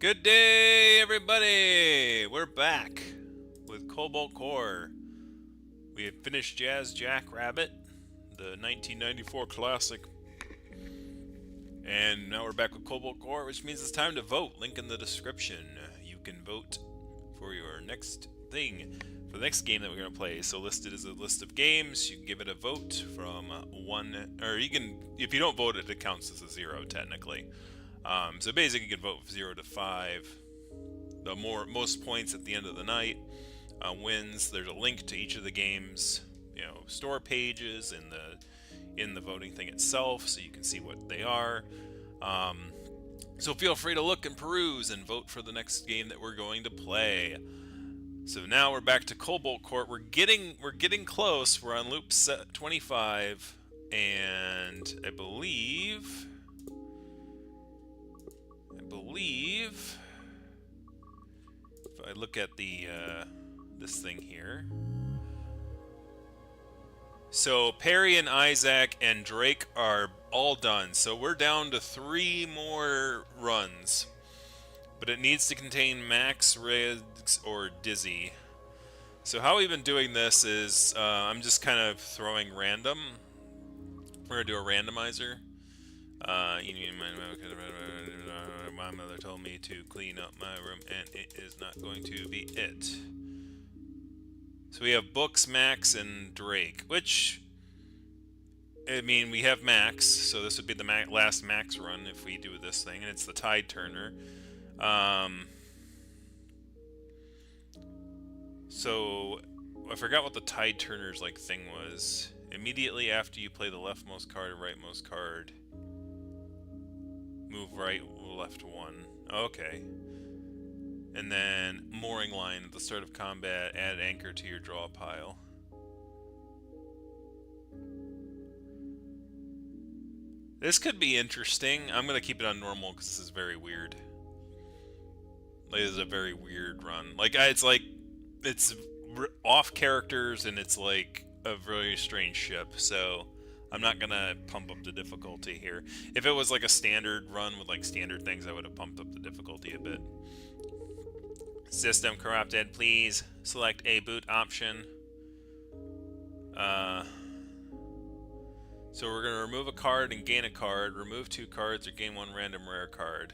Good day, everybody! We're back with Cobalt Core. We have finished Jazz Jackrabbit, the 1994 classic. And now we're back with Cobalt Core, which means it's time to vote. Link in the description. You can vote for your next thing, for the next game that we're going to play. So listed is a list of games. You can give it a vote from 1, or you can, if you don't vote it counts as a 0 technically. So basically you can vote 0 to 5. The most points at the end of the night wins. There's a link to each of the games, store pages in the voting thing itself, so you can see what they are. So feel free to look and peruse and vote for the next game that we're going to play. So now we're back to Cobalt Court. We're getting close. We're on loop 25, and I believe if I look at the this thing here. So Perry and Isaac and Drake are all done. So we're down to 3 more runs. But it needs to contain Max, Riggs, or Dizzy. So how we've been doing this is I'm just kind of throwing random. We're going to do a randomizer. My mother told me to clean up my room, and it is not going to be it. So we have Books, Max, and Drake, which, I mean, we have Max, so this would be the last Max run if we do this thing, and it's the Tide Turner. So I forgot what the Tide Turner's thing was. Immediately after you play the leftmost card or rightmost card, move right, left 1. Okay. And then mooring line at the start of combat, add anchor to your draw pile. This could be interesting. I'm going to keep it on normal because this is very weird. This is a very weird run. It's off characters and it's like a very strange ship, so I'm not gonna pump up the difficulty here. If it was like a standard run with standard things, I would have pumped up the difficulty a bit. System corrupted, please select a boot option. So we're gonna remove a card and gain a card, remove 2 cards or gain 1 random rare card.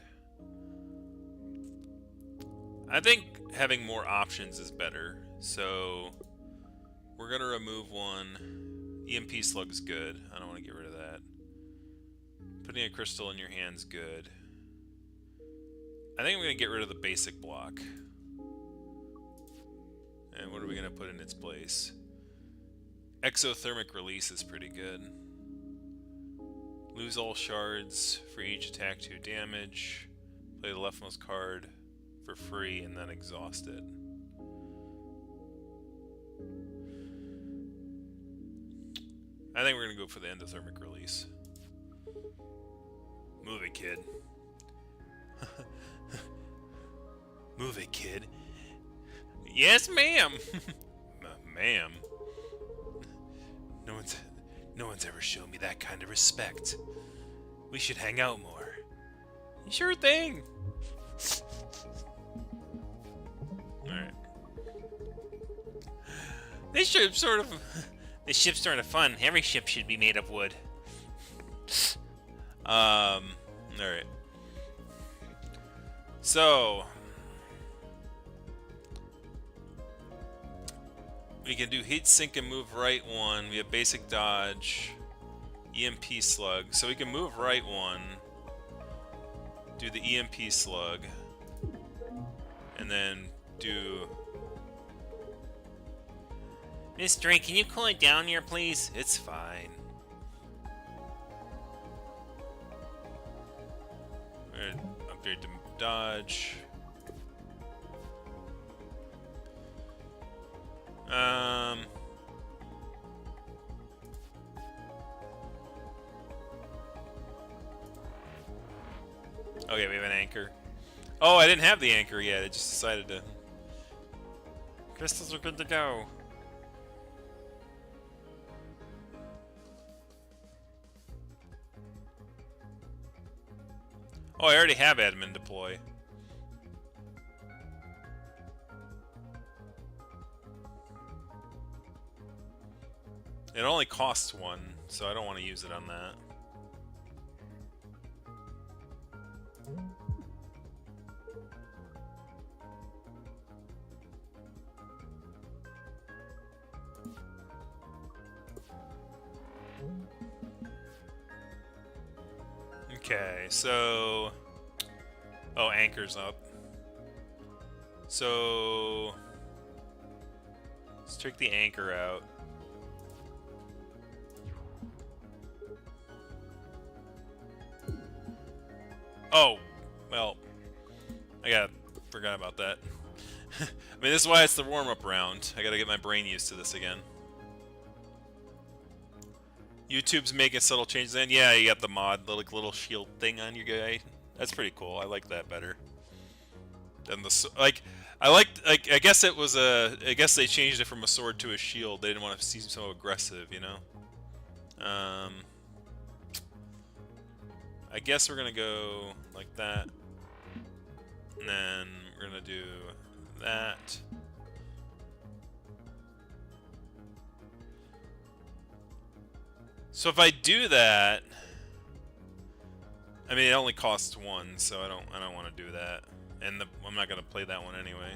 I think having more options is better, so we're gonna remove 1. EMP Slug's good. I don't want to get rid of that. Putting a crystal in your hand's good. I think I'm going to get rid of the basic block. And what are we going to put in its place? Exothermic Release is pretty good. Lose all shards for each attack 2 damage. Play the leftmost card for free and then exhaust it. I think we're going to go for the endothermic release. Move it, kid. Move it, kid. Yes, ma'am. Ma'am. No one's ever shown me that kind of respect. We should hang out more. Sure thing. Alright. This ship's sort of fun. Every ship should be made of wood. Alright. So we can do heat sink and move right 1. We have basic dodge, EMP slug. So we can move right 1, do the EMP slug, and then do... Miss Drake, can you cool it down here, please? It's fine. Upgrade to dodge. Okay, we have an anchor. Oh, I didn't have the anchor yet. I just decided to. Crystals are good to go. Oh, I already have admin deploy. It only costs one, so I don't want to use it on that. Okay, so... Oh, anchor's up. So... Let's take the anchor out. Oh, well, forgot about that. I mean, this is why it's the warm-up round. I gotta get my brain used to this again. YouTube's making subtle changes in. Yeah, you got the mod, the little shield thing on your guy. That's pretty cool. I like that better. Than the I guess it was I guess they changed it from a sword to a shield. They didn't want to seem so aggressive, you know. I guess we're gonna go like that, and then we're gonna do that. So if I do that, I mean it only costs one, so I don't want to do that, and I'm not gonna play that one anyway.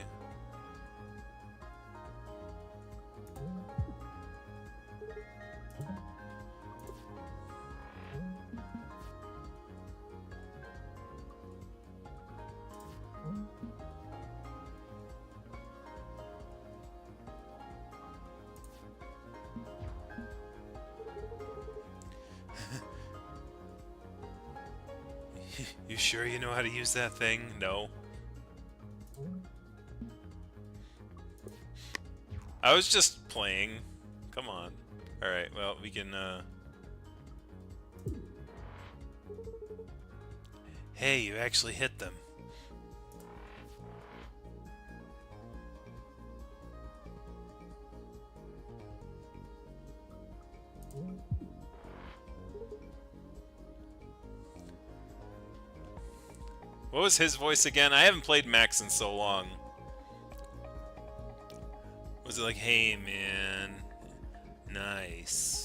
You sure you know how to use that thing? No. I was just playing. Come on. Alright, well, we can, Hey, you actually hit them. What was his voice again? I haven't played Max in so long. Was it like, hey man, nice.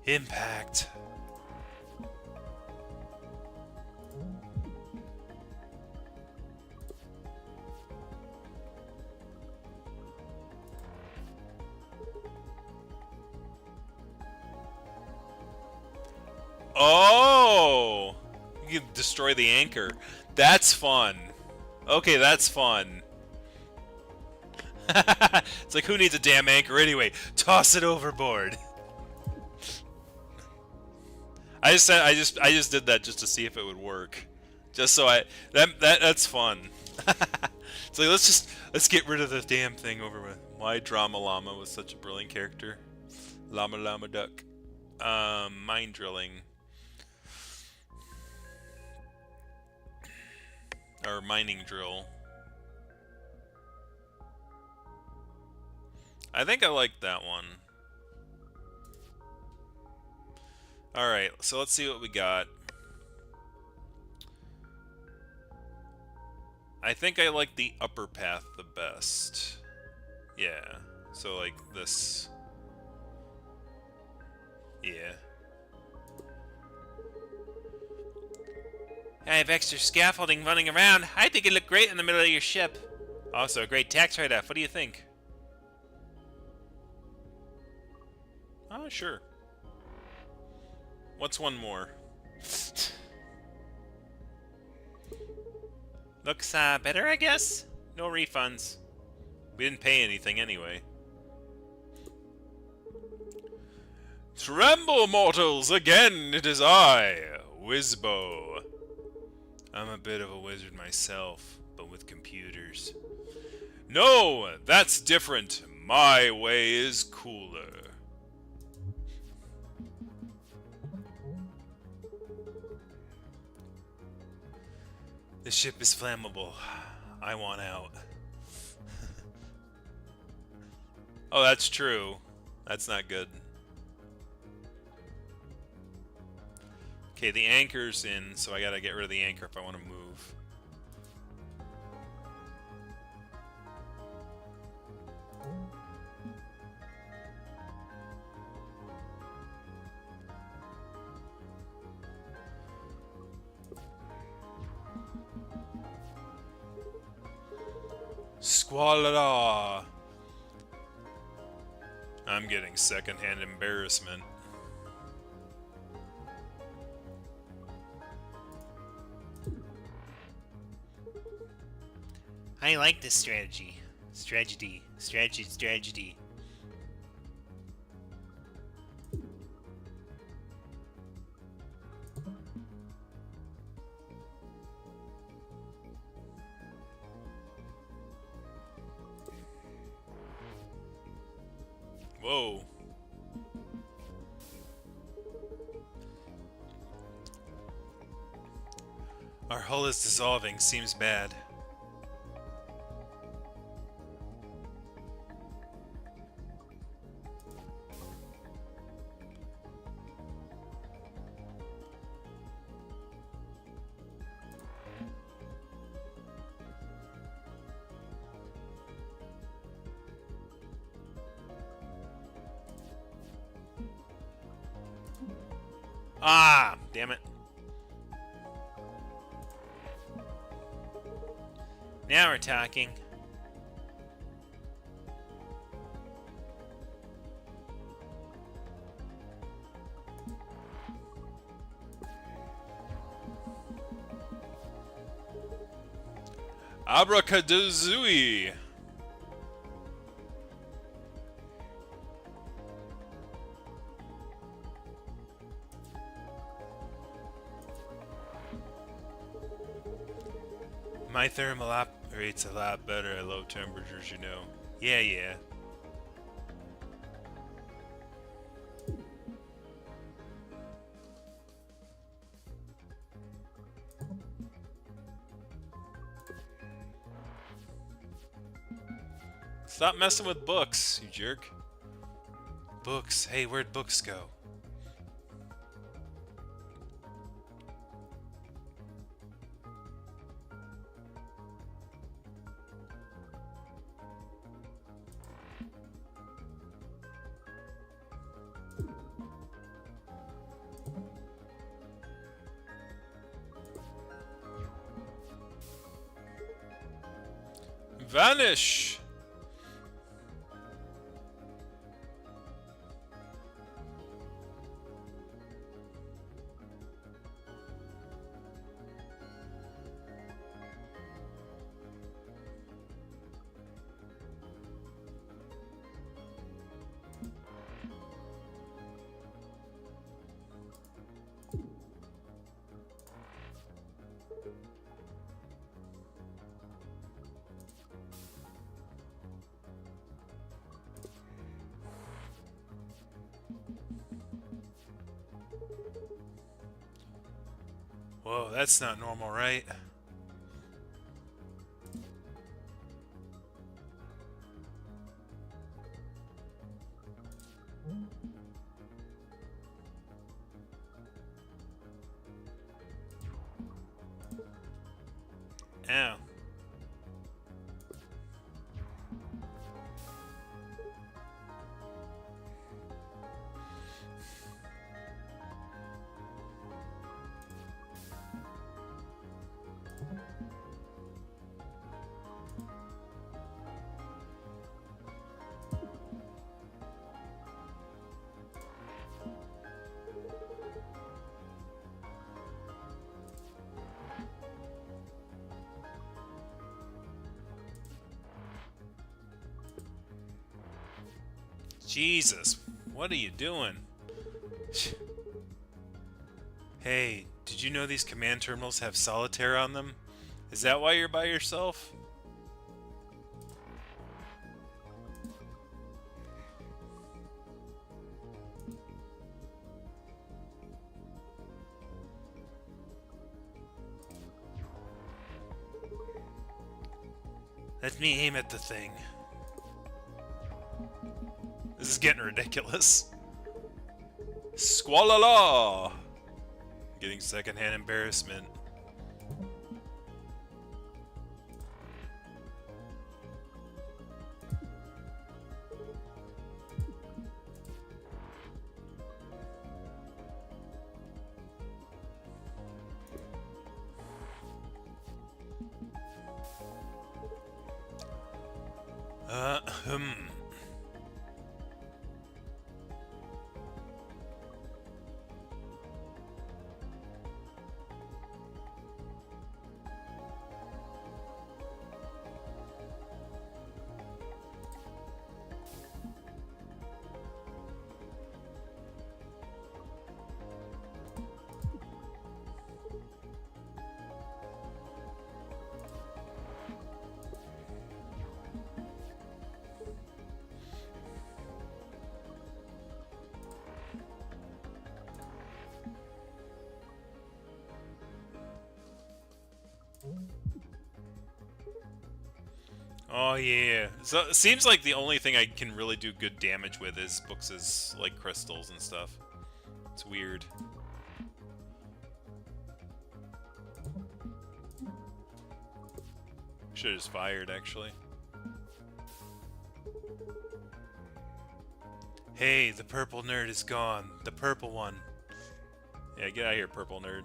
Impact. Oh! You can destroy the anchor. That's fun. Okay, that's fun. It's like, who needs a damn anchor anyway? Toss it overboard. I just did that just to see if it would work. Just so that's fun. It's like, let's get rid of the damn thing over with. Why Drama Llama was such a brilliant character. Llama Llama Duck. Mine drilling. Or mining drill. I think I like that one. Alright, so let's see what we got. I think I like the upper path the best. Yeah, so like this. Yeah. I have extra scaffolding running around. I think it looked great in the middle of your ship. Also a great tax write-off. What do you think? Oh, sure. What's one more? Looks better, I guess? No refunds. We didn't pay anything anyway. Tremble, mortals! Again, it is I, Wizbo. I'm a bit of a wizard myself, but with computers. No, that's different. My way is cooler. The ship is flammable. I want out. Oh, that's true. That's not good. Okay, the anchor's in, so I gotta get rid of the anchor if I want to move. Squalada! I'm getting secondhand embarrassment. I like this strategy. Strategy. Whoa. Our hull is dissolving. Seems bad. Ah, damn it. Now we're talking. Abracadazooey. My thermal operates a lot better at low temperatures, you know. Yeah. Stop messing with books, you jerk. Books. Hey, where'd books go? Vanish! Whoa, that's not normal, right? Ow. Jesus, what are you doing? Hey, did you know these command terminals have solitaire on them? Is that why you're by yourself? Let me aim at the thing. is getting ridiculous. Squalala! Getting secondhand embarrassment. Hmm. Oh yeah. So it seems like the only thing I can really do good damage with is books' like crystals and stuff. It's weird. Should have just fired actually. Hey, the purple nerd is gone. The purple one. Yeah, get out of here, purple nerd.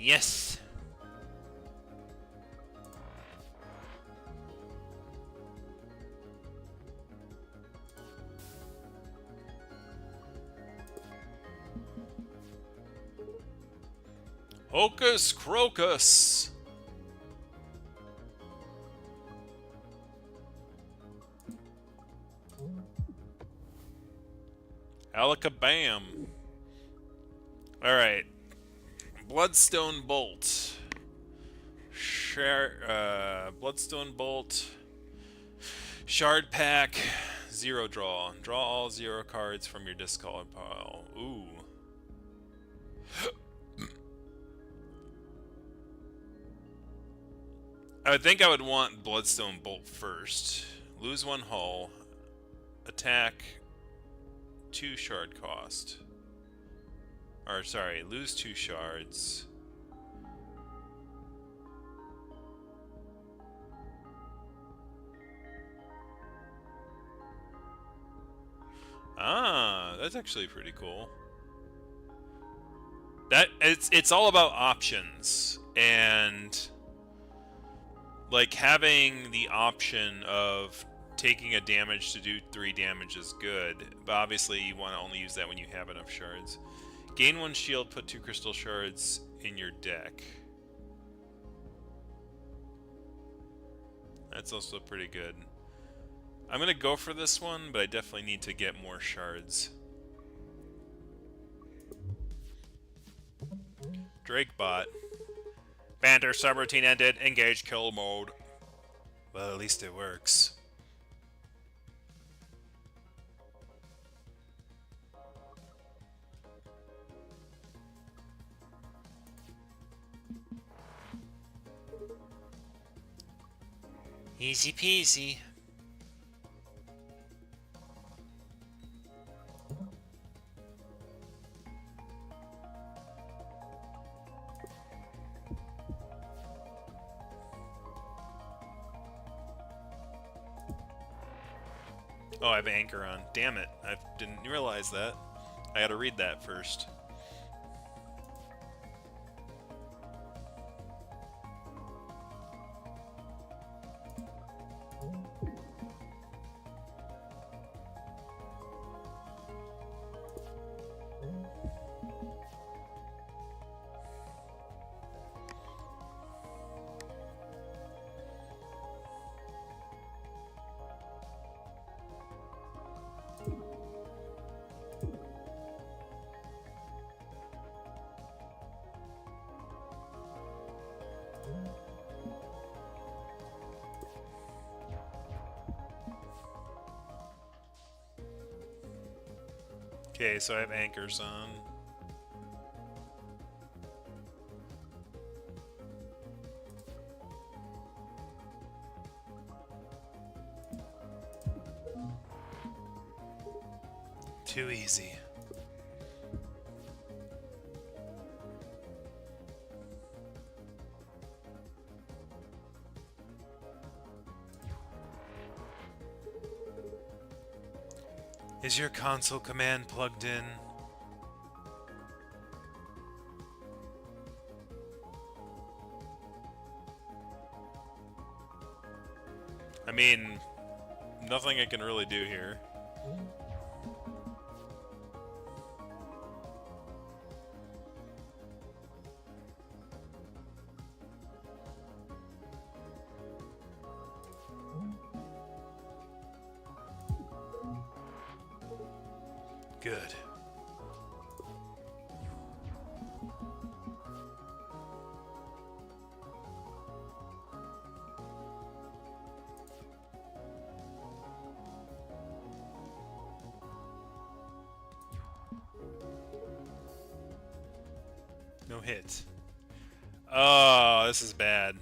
Yes. Hocus Crocus! Alakabam! Alright. Bloodstone Bolt. Bloodstone Bolt. Shard Pack. 0 draw. Draw all 0 cards from your discard pile. Ooh. I would think I would want Bloodstone Bolt first. Lose 1 hull. Attack 2 shard cost. Or sorry, lose 2 shards. Ah, that's actually pretty cool. That it's all about options, and like having the option of taking a damage to do 3 damage is good, but obviously you want to only use that when you have enough shards. Gain 1 shield, put 2 crystal shards in your deck. That's also pretty good. I'm gonna go for this one, but I definitely need to get more shards. Drakebot. Banter subroutine ended. Engage kill mode. Well, at least it works. Easy peasy. Oh, I have anchor on. Damn it. I didn't realize that. I gotta read that first. Okay, so I have anchors on. Too easy. Is your console command plugged in? I mean, nothing I can really do here. Good. No hit. Oh, this is bad.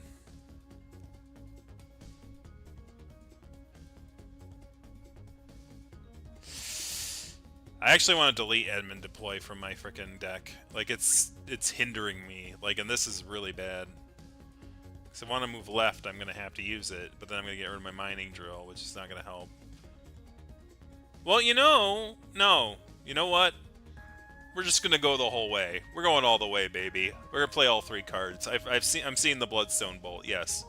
I actually want to delete Edmund Deploy from my frickin' deck. Like, it's hindering me. Like, and this is really bad. Because if I want to move left, I'm going to have to use it. But then I'm going to get rid of my mining drill, which is not going to help. Well, you know, no. You know what? We're just going to go the whole way. We're going all the way, baby. We're going to play all 3 cards. I'm seeing the Bloodstone Bolt, yes.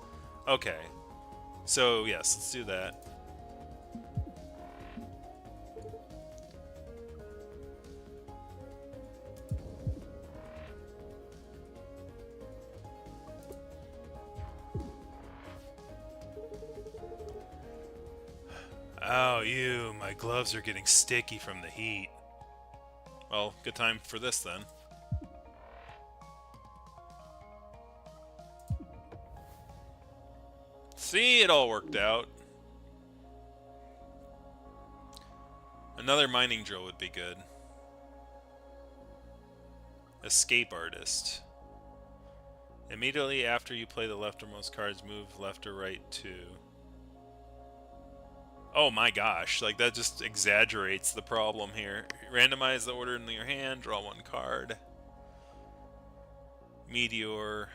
Okay. So, yes, let's do that. Oh, you, my gloves are getting sticky from the heat. Well, good time for this then. See, it all worked out. Another mining drill would be good. Escape Artist. Immediately after you play the leftmost cards, move left or right 2. Oh my gosh, like that just exaggerates the problem here. Randomize the order in your hand, draw 1 card. Meteor.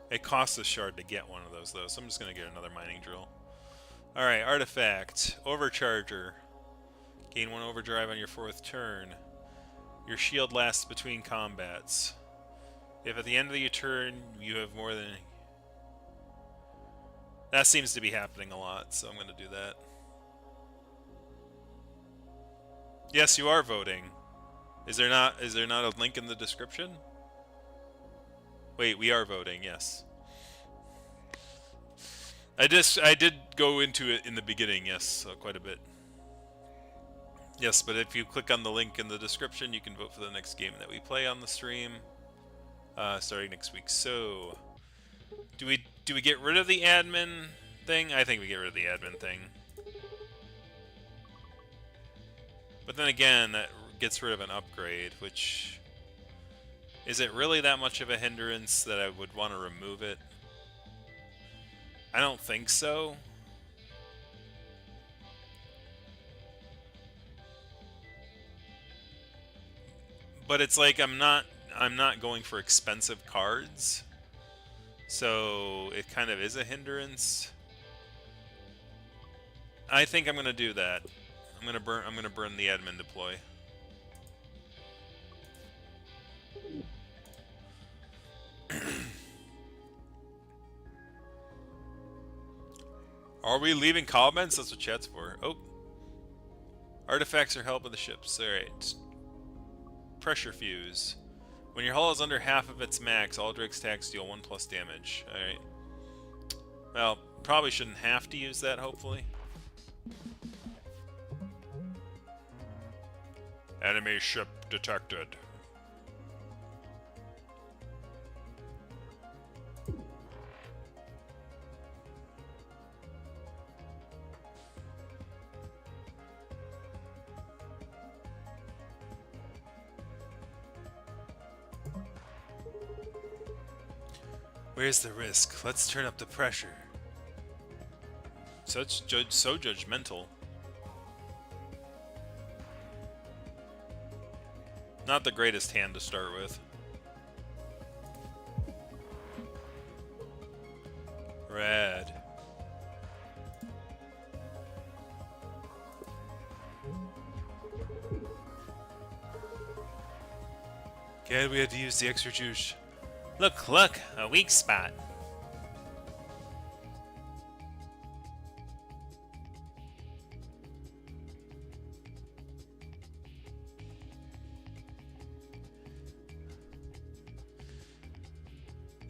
It costs a shard to get one of those though, so I'm just going to get another mining drill. Alright, Artifact. Overcharger. Gain 1 overdrive on your 4th turn. Your shield lasts between combats. If at the end of your turn you have more than... That seems to be happening a lot, so I'm going to do that. Yes, you are voting. Is there not a link in the description? Wait, we are voting, yes. I did go into it in the beginning, yes, quite a bit. Yes, but if you click on the link in the description, you can vote for the next game that we play on the stream, starting next week. So, do we get rid of the admin thing? I think we get rid of the admin thing. But then again, that gets rid of an upgrade, which... Is it really that much of a hindrance that I would want to remove it? I don't think so. But it's like I'm not going for expensive cards. So it kind of is a hindrance. I think I'm going to do that. I'm going to burn the admin deploy. Are we leaving comments? That's what chat's for. Oh. Artifacts are help of the ships. Alright. Pressure fuse. When your hull is under half of its max, all Drake's attacks deal 1+ damage. Alright. Well, probably shouldn't have to use that, hopefully. Enemy ship detected. Where's the risk? Let's turn up the pressure. So judgmental. Not the greatest hand to start with. Red. Okay, we had to use the extra juice. Look, look, a weak spot.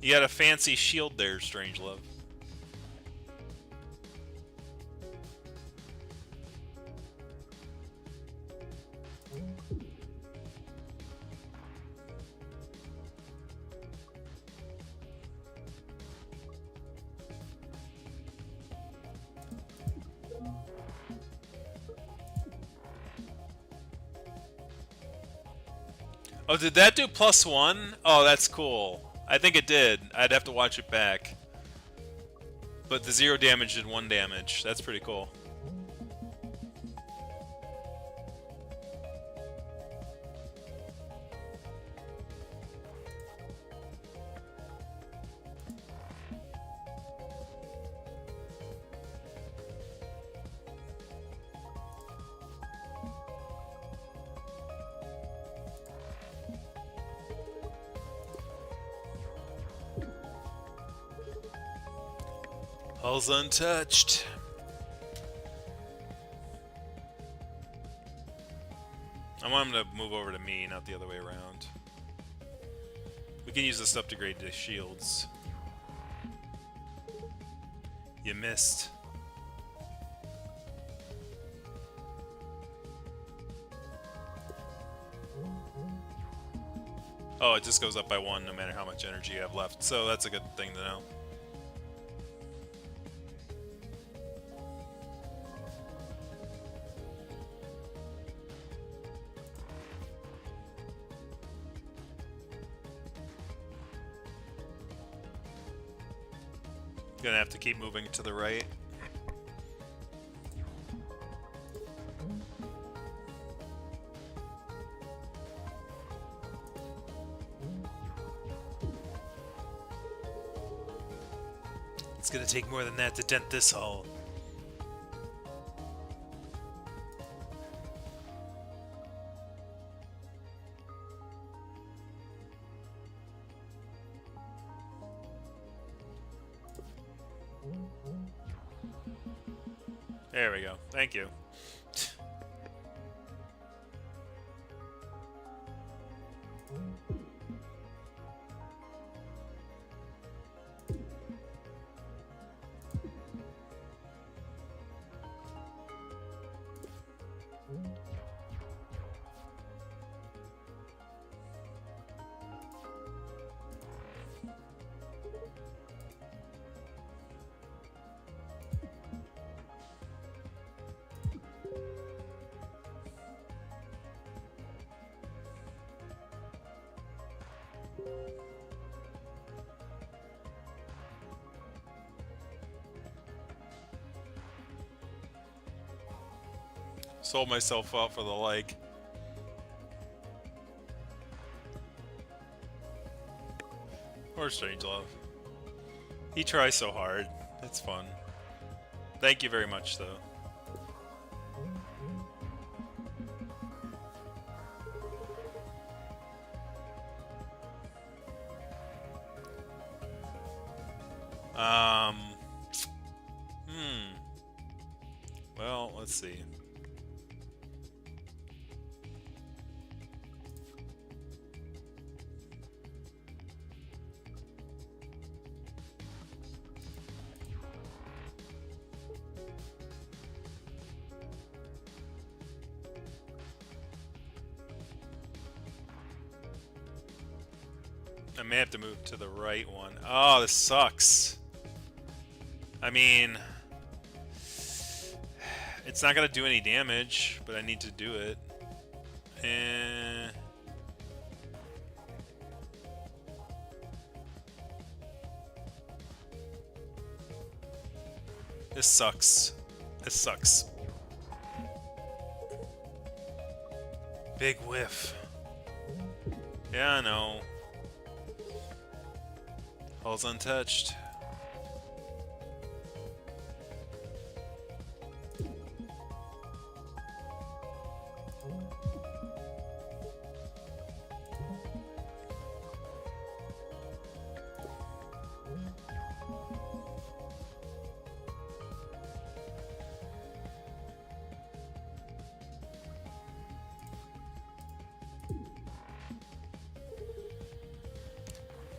You got a fancy shield there, Strangelove. Oh, did that do +1? Oh, that's cool. I think it did. I'd have to watch it back. But the 0 damage did 1 damage. That's pretty cool. All's untouched. I want him to move over to me, not the other way around. We can use this to upgrade the shields. You missed. Oh, it just goes up by 1 no matter how much energy you have left, so that's a good thing to know. Gonna have to keep moving to the right. It's gonna take more than that to dent this hull. There we go. Thank you. Sold myself out for the like. Or Strangelove. He tries so hard. It's fun. Thank you very much, though. Well, let's see. I may have to move to the right one. Oh, this sucks. I mean, it's not gonna do any damage, but I need to do it. This sucks. This sucks. Big whiff. Yeah, I know. Hull's untouched.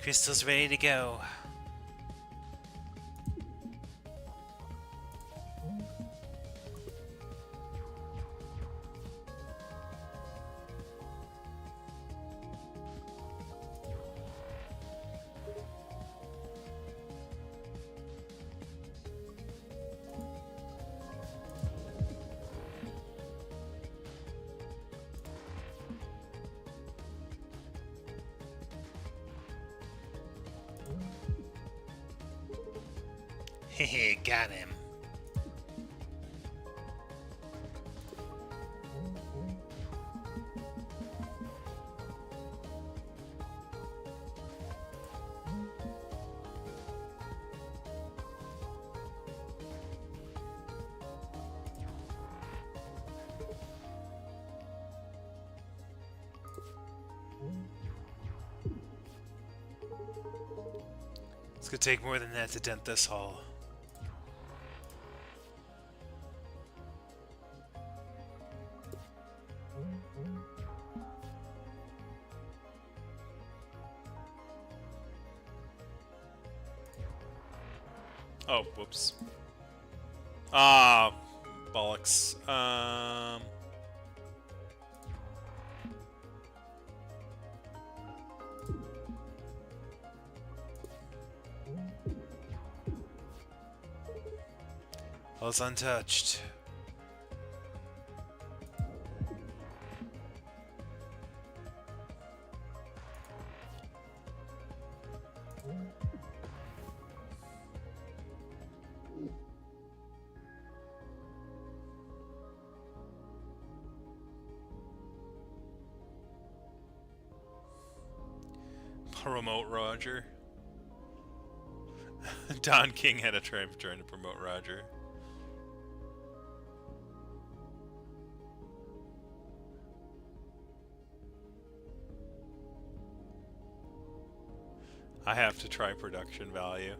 Crystal's ready to go. Hehe, got him. It's gonna take more than that to dent this hull. Oh, whoops. Ah, bollocks. Hull's untouched. Promote Roger. Don King had a try trying to promote Roger. I have to try production value.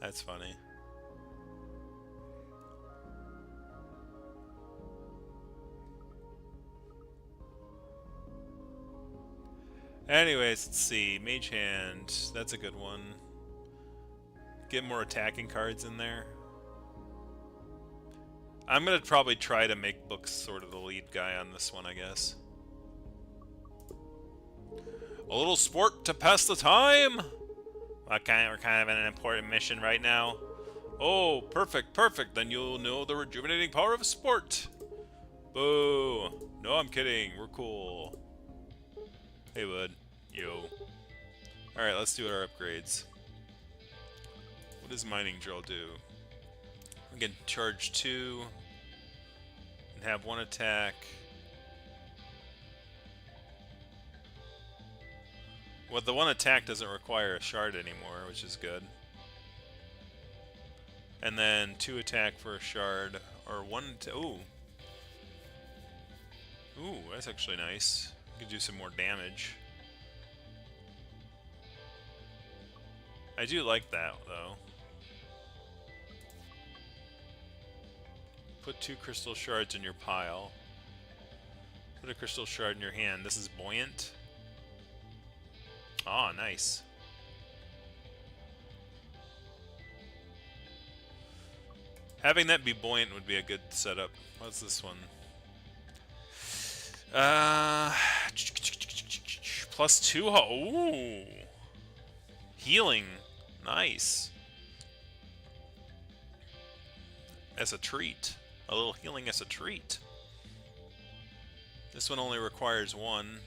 That's funny. Anyways, let's see. Mage Hand. That's a good one. Get more attacking cards in there. I'm going to probably try to make Books sort of the lead guy on this one, I guess. A little sport to pass the time? We're kind of in an important mission right now. Oh, perfect, perfect. Then you'll know the rejuvenating power of a sport. Boo. No, I'm kidding. We're cool. Hey, bud. Yo. Alright, let's do our upgrades. What does Mining Drill do? We can charge 2 and have 1 attack. Well, the 1 attack doesn't require a shard anymore, which is good. And then 2 attack for a shard, or 1 to... Ooh. Ooh, that's actually nice. We could do some more damage. I do like that, though. Put 2 crystal shards in your pile. Put a crystal shard in your hand. This is buoyant. Oh, nice. Having that be buoyant would be a good setup. What's this one? +2. Ooh. Healing. Nice. As a treat. A little healing as a treat. This one only requires 1.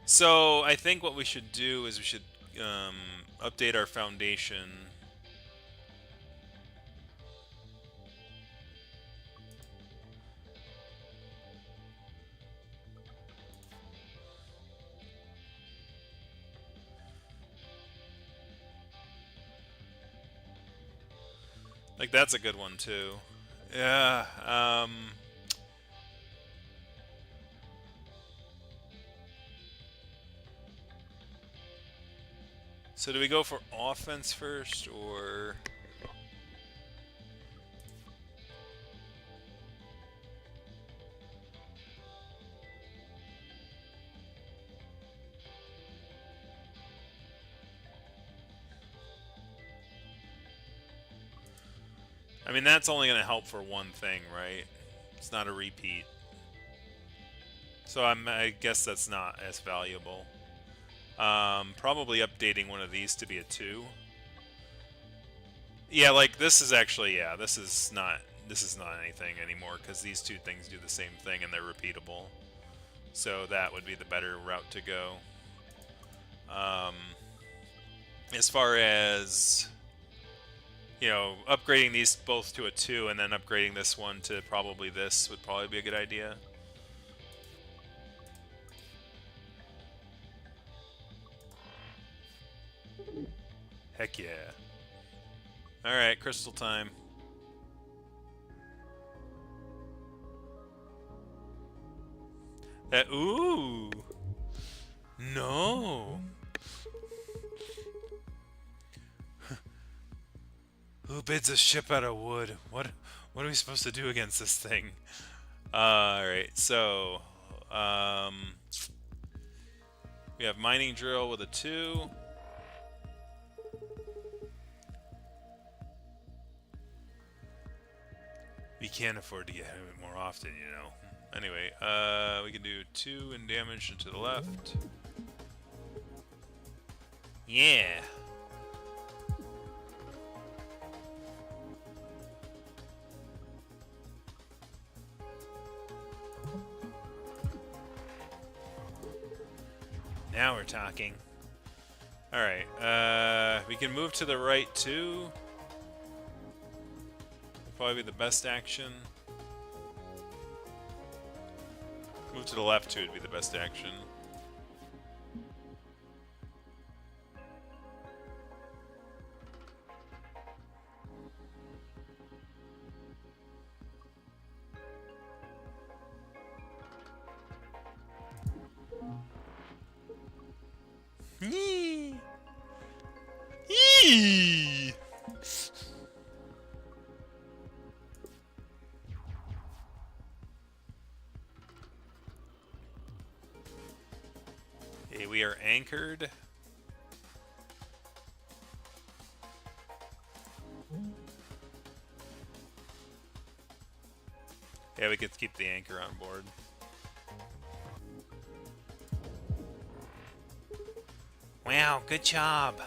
So, I think what we should do is we should update our foundation Like, that's a good one, too. Yeah, so do we go for offense first, or... I mean, that's only going to help for one thing, right? It's not a repeat. So I guess that's not as valuable. Probably updating one of these to be a 2. Yeah, like, this is actually, yeah, this is not anything anymore, because these two things do the same thing and they're repeatable. So that would be the better route to go. As far as, you know, upgrading these both to a 2 and then upgrading this one to probably this would probably be a good idea. Heck yeah. Alright, crystal time. Ooh! No! Who bids a ship out of wood? What are we supposed to do against this thing? Alright, so... we have mining drill with a 2. We can't afford to get hit more often, you know. Anyway, we can do 2 in damage to the left. Yeah. Now we're talking. Alright, we can move to the right too. Probably be the best action. Move to the left too would be the best action. Yee! Yee! Okay, we are anchored. Yeah, we could keep the anchor on board. Wow, good job.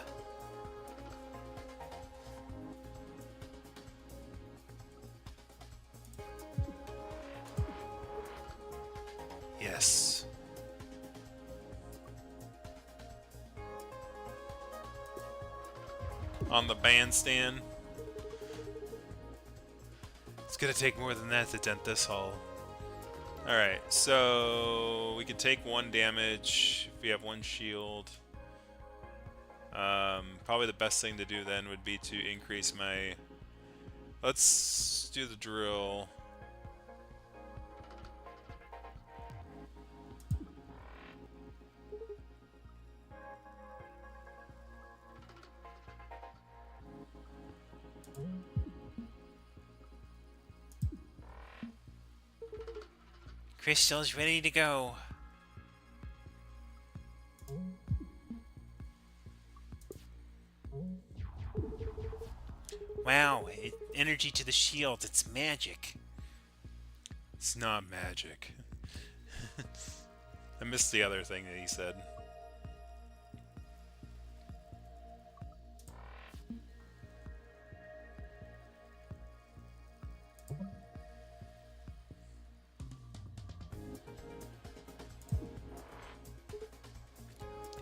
Yes. On the bandstand. It's gonna take more than that to dent this hull. Alright, so we can take 1 damage if we have 1 shield. Probably the best thing to do then would be to increase my... Let's do the drill. Crystal's ready to go. Wow, energy to the shield, it's magic. It's not magic. I missed the other thing that he said.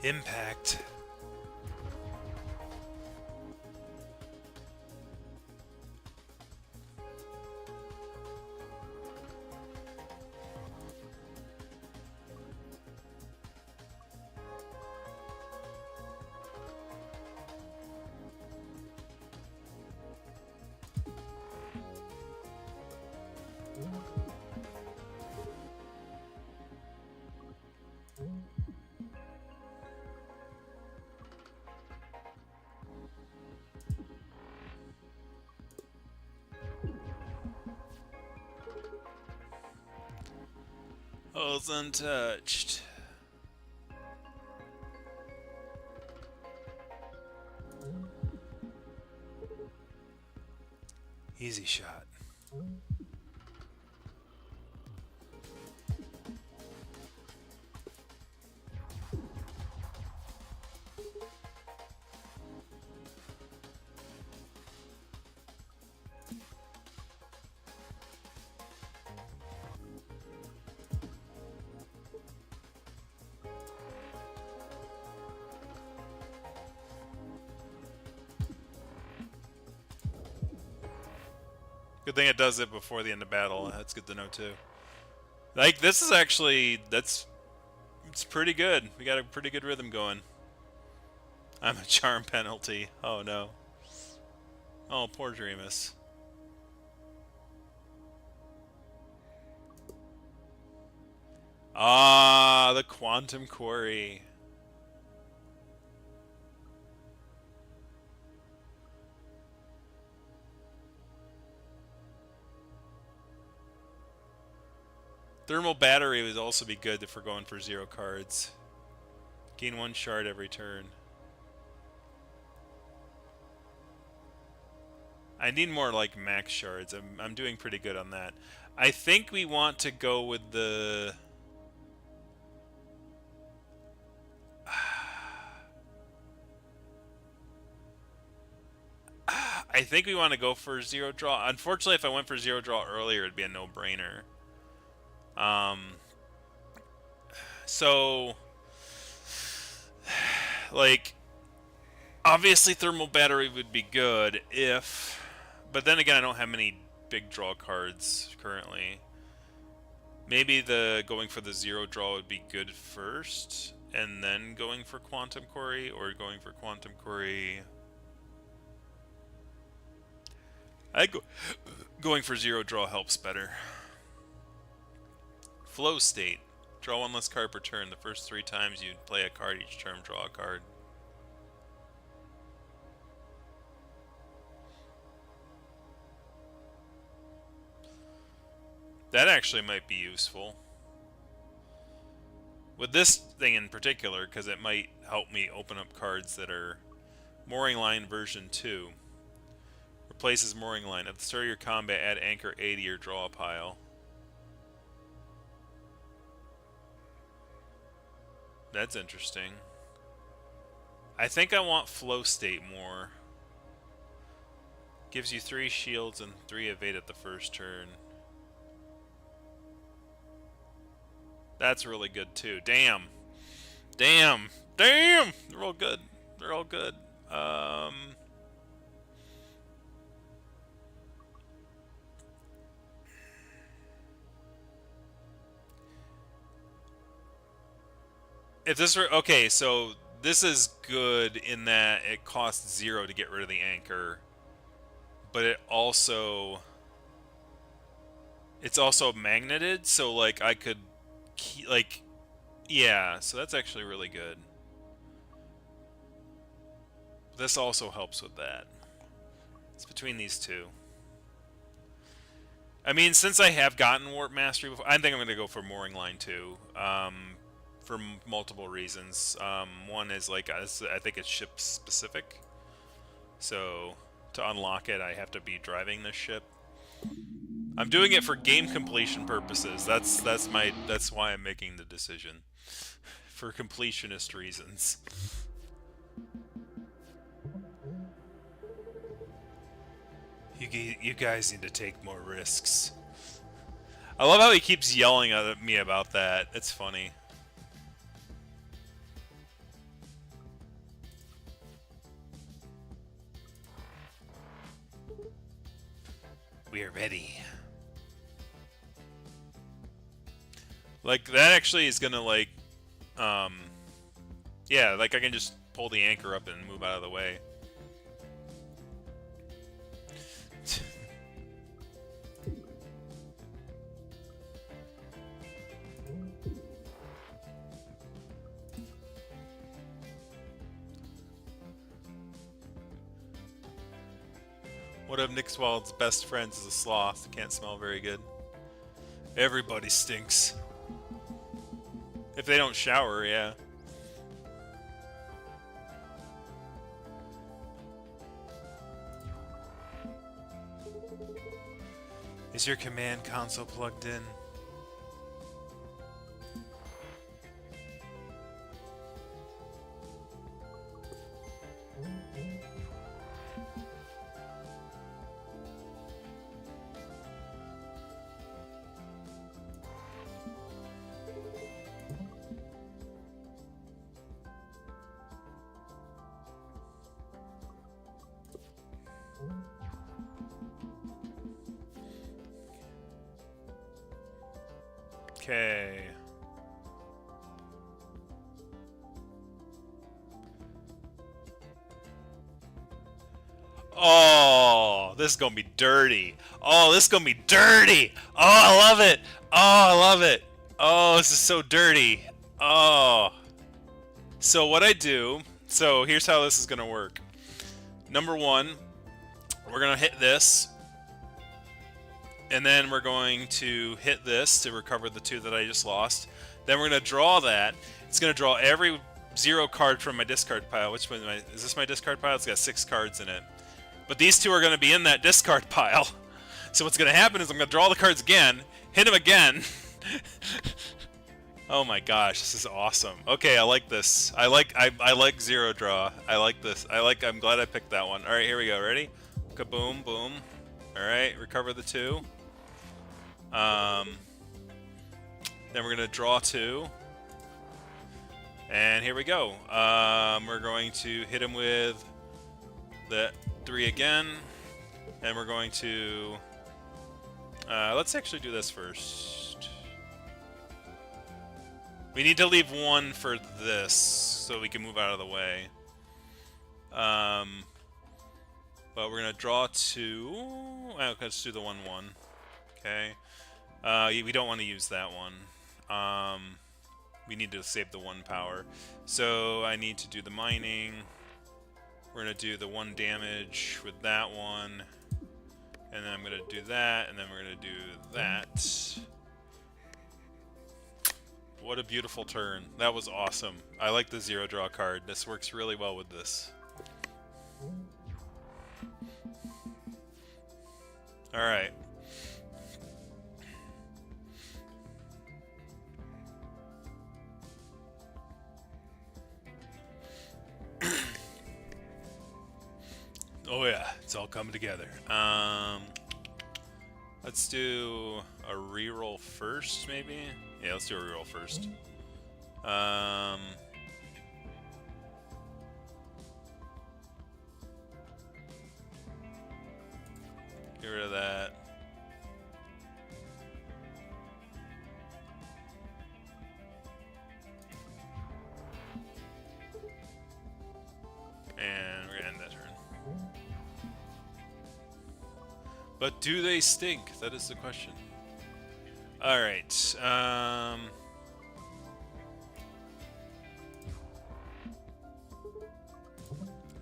Impact. All's untouched. Easy shot. Good thing it does it before the end of battle. That's good to know too. Like, this is actually, it's pretty good. We got a pretty good rhythm going. I'm a charm penalty. Oh no. Oh, poor Dreamus. Ah, the Quantum Quarry. Thermal Battery would also be good if we're going for 0 cards. Gain 1 shard every turn. I need more like max shards. I'm doing pretty good on that. I think we want to go with the I think we want to go for 0 draw. Unfortunately, if I went for 0 draw earlier, it'd be a no-brainer. So like, obviously Thermal Battery would be good if, but then again, I don't have many big draw cards currently. Maybe the going for the 0 draw would be good first, and then going for Quantum Quarry, or going for Quantum Quarry. Going for 0 draw helps better. Flow State. Draw 1 less card per turn. The first 3 times you play a card each turn, draw a card. That actually might be useful. With this thing in particular, because it might help me open up cards that are Mooring Line version 2. Replaces Mooring Line. At the start of your combat, add Anchor A to your draw pile. That's interesting. I think I want Flow State more. Gives you 3 shields and 3 evade at the first turn. That's really good too. Damn. Damn. Damn! They're all good. They're all good. If this were... Okay, so this is good in that it costs 0 to get rid of the anchor. But it also... It's also magneted, so like I could... Like... Yeah, so that's actually really good. This also helps with that. It's between these two. I mean, since I have gotten Warp Mastery before, I think I'm going to go for Mooring Line 2. For multiple reasons. One is, like, I think it's ship specific. So, to unlock it, I have to be driving this ship. I'm doing it for game completion purposes. That's why I'm making the decision. For completionist reasons. You guys need to take more risks. I love how he keeps yelling at me about that. It's funny. We are ready. Like, that actually is gonna, like, yeah, like I can just pull the anchor up and move out of the way. One of Nixwald's best friends is a sloth. Can't smell very good. Everybody stinks. If they don't shower, yeah. Is your command console plugged in? Okay. Oh, this is gonna be dirty. Oh, this is gonna be dirty. Oh, I love it. Oh, I love it. Oh, this is so dirty. Oh. So what I do, so here's how this is gonna work. Number one, we're gonna hit this. And then we're going to hit this to recover the 2 that I just lost. Then we're going to draw that. It's going to draw every 0 card from my discard pile. Which one is this? My discard pile? It's got 6 cards in it. But these 2 are going to be in that discard pile. So what's going to happen is I'm going to draw the cards again, hit them again. Oh my gosh, this is awesome. Okay, I like this. I like 0 draw. I like this. I'm glad I picked that one. All right, here we go. Ready? Kaboom, boom. All right, recover the 2. Then we're going to draw 2. And here we go. We're going to hit him with the 3 again. And we're going to... let's actually do this first. We need to leave 1 for this, so we can move out of the way. But we're going to draw 2. Okay, let's do the 1-1. Okay. We don't want to use that one. We need to save the 1 power. So I need to do the mining. We're going to do the 1 damage with that one. And then I'm going to do that, and then we're going to do that. What a beautiful turn. That was awesome. I like the 0 draw card. This works really well with this. Alright. Oh yeah, it's all coming together. Let's do a reroll first, maybe? Yeah, let's do a reroll first. Get rid of that. And we're gonna end that turn. But do they stink? That is the question. Alright,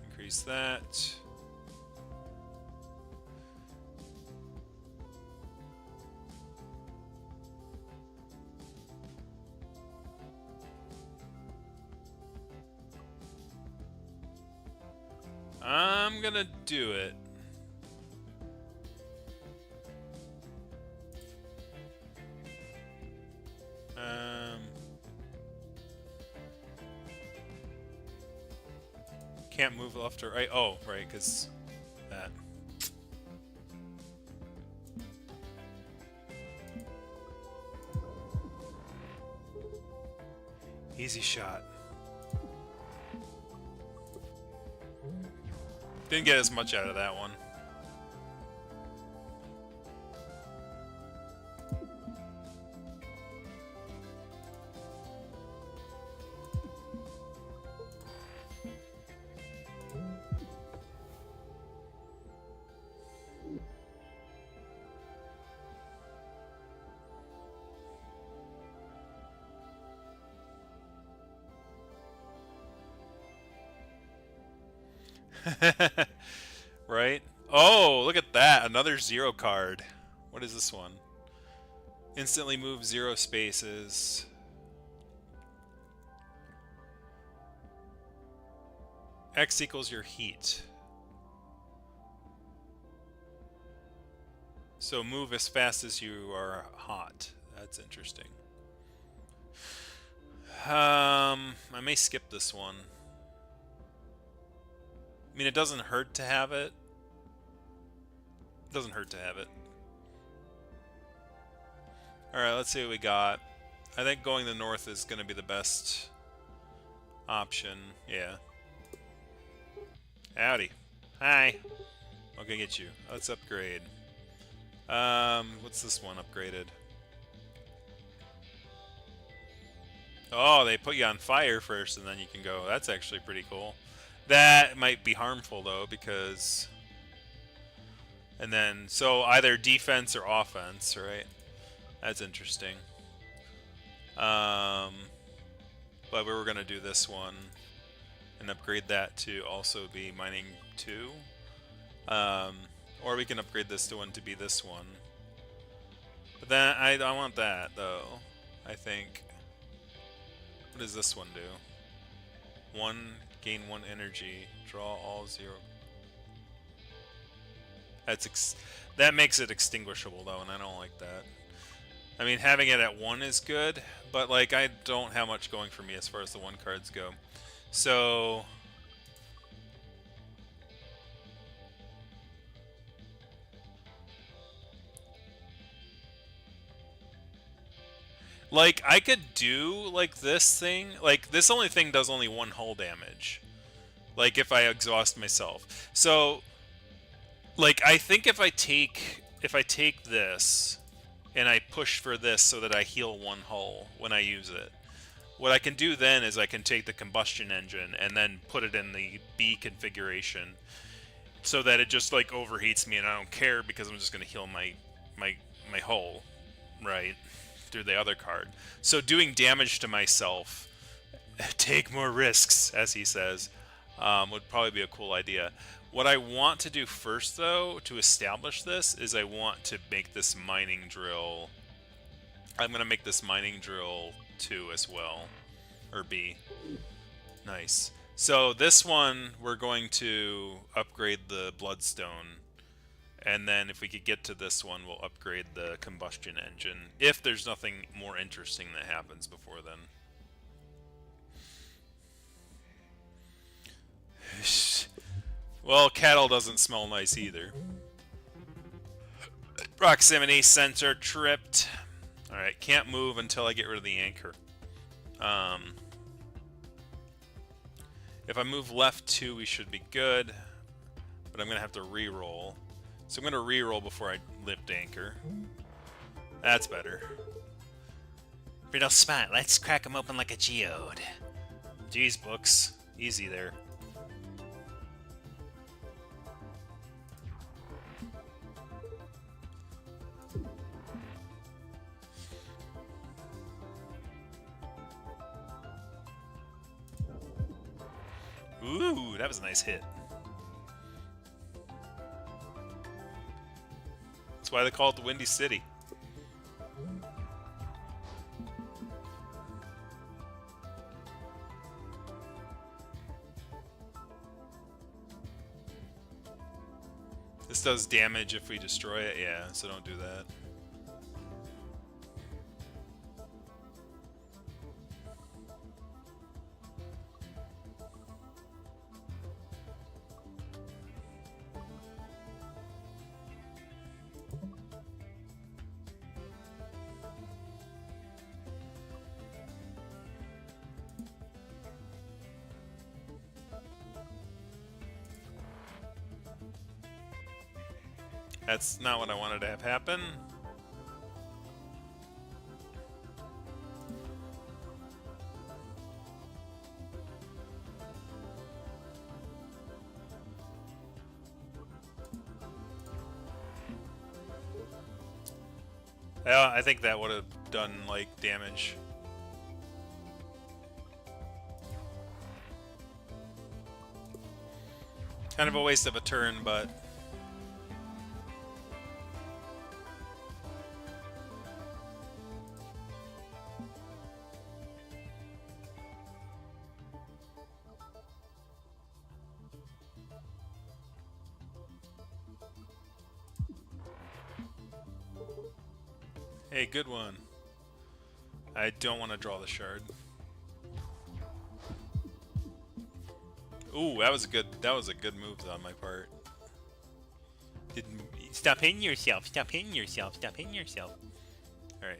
increase that. I'm gonna do it. Can't move left or right. Oh, right, because that. Easy shot. Didn't get as much out of that one. Right? Oh, look at that. Another 0 card. What is this one? Instantly move 0 spaces. X equals your heat. So move as fast as you are hot. That's interesting. I may skip this one. I mean, it doesn't hurt to have it. It doesn't hurt to have it. Alright, let's see what we got. I think going to the north is going to be the best option. Yeah. Howdy. Hi. Okay, get you. Let's upgrade. What's this one upgraded? Oh, they put you on fire first and then you can go. That's actually pretty cool. That might be harmful though, because... And then, so either defense or offense, right? That's interesting. But we were gonna do this one and upgrade that to also be mining 2. Or we can upgrade this to one to be this one. But then I want that though. I think. What does this one do? Gain 1 energy. Draw all 0. That makes it extinguishable though, and I don't like that. I mean, having it at 1 is good, but like I don't have much going for me as far as the 1 cards go. So like I could do like this thing. Like this only thing does only 1 hull damage. Like if I exhaust myself. So like I think if I take this and I push for this so that I heal 1 hull when I use it. What I can do then is I can take the combustion engine and then put it in the B configuration so that it just like overheats me and I don't care because I'm just going to heal my hull, right, through the other card. So doing damage to myself, take more risks, as he says, would probably be a cool idea. What I want to do first, though, to establish this, is I want to make this mining drill... I'm going to make this mining drill 2 as well. Or B. Nice. So this one, we're going to upgrade the bloodstone. And then if we could get to this one, we'll upgrade the combustion engine. If there's nothing more interesting that happens before then. Well, cattle doesn't smell nice either. Proximity sensor tripped. Alright, can't move until I get rid of the anchor. If I move left 2, we should be good. But I'm going to have to re-roll. So I'm going to re-roll before I lift anchor. That's better. Riddle spot, let's crack them open like a geode. Jeez, books. Easy there. Ooh, that was a nice hit. That's why they call it the Windy City. This does damage if we destroy it, yeah, so don't do that. That's not what I wanted to have happen. I think that would have done, like, damage. Kind of a waste of a turn, but... Hey, good one. I don't want to draw the shard. Ooh, that was a good move on my part. Didn't Stop hitting yourself. Stop hitting yourself. Stop hitting yourself. all right.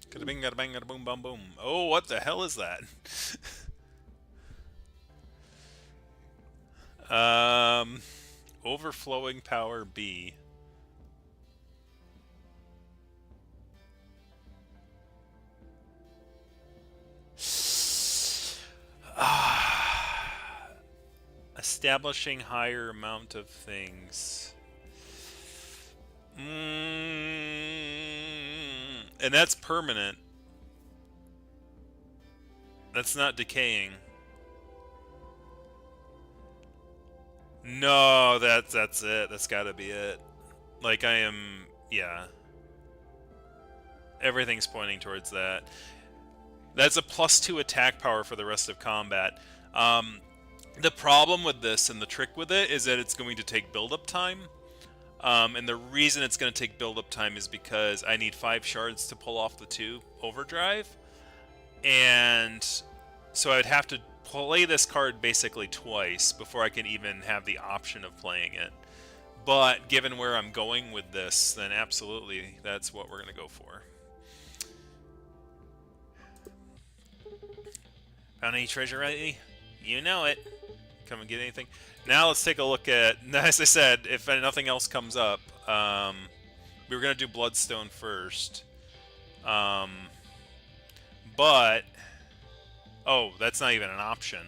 Gada bing, gada bang, gada boom, bum, boom. Oh, what the hell is that? Overflowing power B. Establishing higher amount of things. And that's permanent. That's not decaying. No, that's it. That's gotta be it. Like, I am... yeah. Everything's pointing towards that. That's a +2 attack power for the rest of combat. The problem with this and the trick with it is that it's going to take build-up time. And the reason it's going to take build-up time is because I need 5 shards to pull off the 2 overdrive. And so I'd have to play this card basically twice before I can even have the option of playing it. But given where I'm going with this, then absolutely that's what we're going to go for. Found any treasure lately? You know it. Come and get anything. Now let's take a look at, as I said, if nothing else comes up, we were going to do Bloodstone first. But, oh, that's not even an option.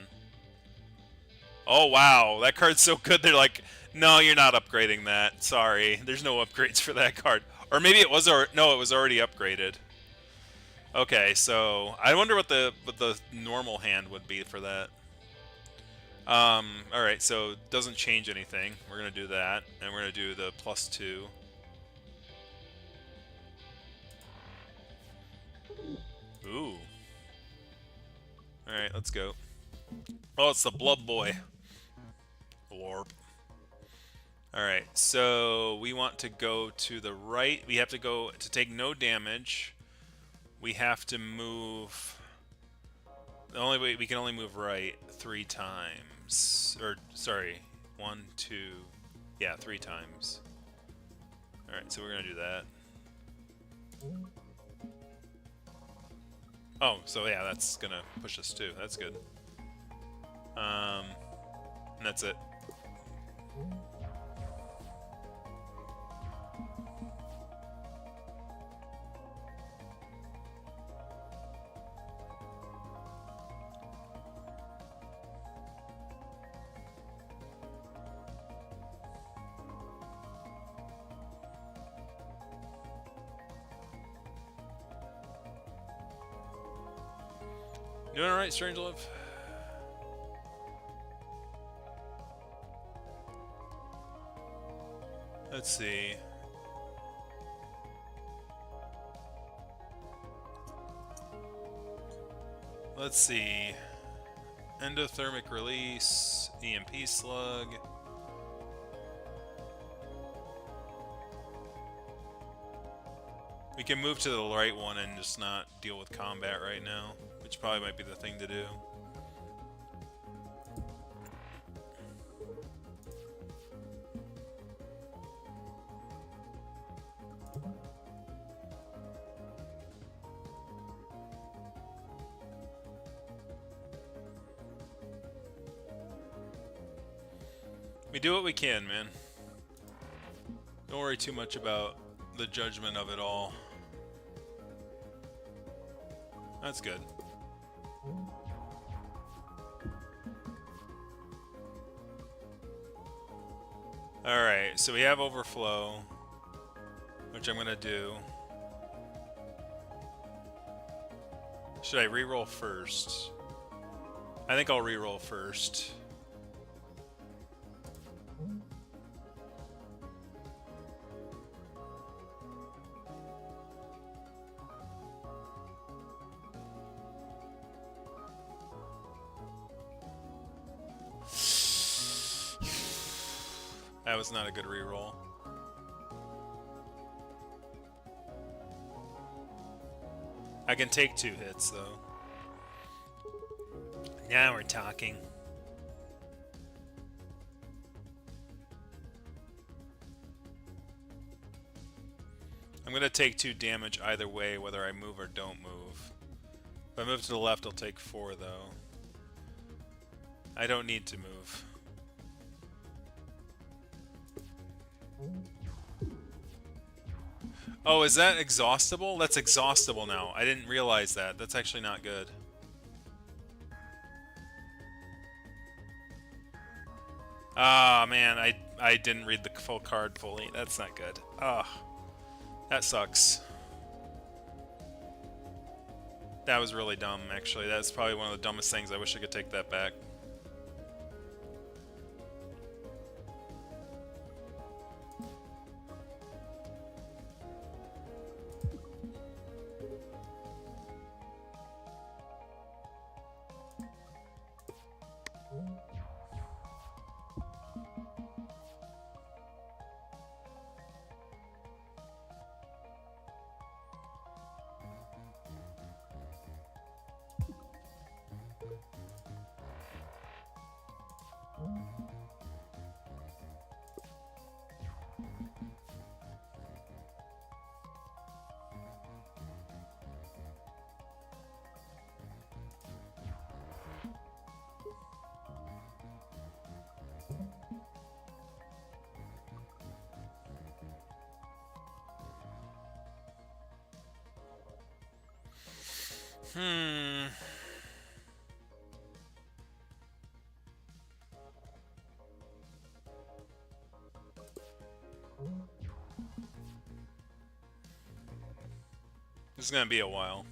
Oh, wow, that card's so good, they're like, no, you're not upgrading that. Sorry, there's no upgrades for that card. Or maybe it was, no, it was already upgraded. Okay, so I wonder what the normal hand would be for that. Alright, so it doesn't change anything. We're going to do that, and we're going to do the +2. Ooh. Alright, let's go. Oh, it's the Blub Boy. Blorp. Alright, so we want to go to the right. We have to go to take no damage. We have to move... The only way we can only move right 3 times. Or, sorry, 1, 2... Yeah, 3 times. Alright, so we're going to do that. Oh, so yeah, that's going to push us too. That's good. And that's it. Doing alright, Strangelove? Let's see. Let's see. Endothermic release, EMP slug. We can move to the right one and just not deal with combat right now, which probably might be the thing to do. We do what we can, man. Don't worry too much about the judgment of it all. That's good. Alright, so we have overflow, which I'm gonna do. Should I re-roll first? I think I'll re-roll first. That was not a good reroll. I can take 2 hits, though. Now we're talking. I'm gonna take 2 damage either way, whether I move or don't move. If I move to the left, I'll take 4, though. I don't need to move. Oh, is that exhaustible? That's exhaustible now. I didn't realize that. That's actually not good. Ah, man, I didn't read the full card fully. That's not good. Ah, that sucks. That was really dumb, actually. That's probably one of the dumbest things. I wish I could take that back. This is gonna be a while.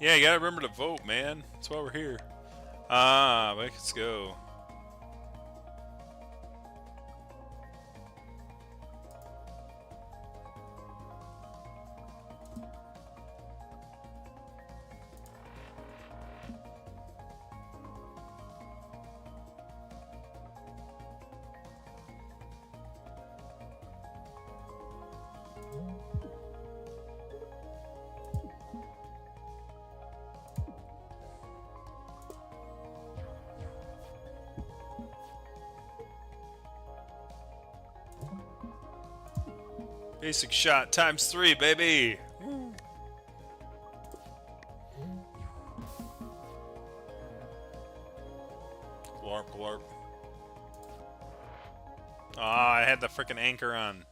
Yeah, you gotta remember to vote, man. That's why we're here. Ah, let's go. Basic shot times 3, baby! Woo. Glorp, glorp. Ah, I had the frickin' anchor on.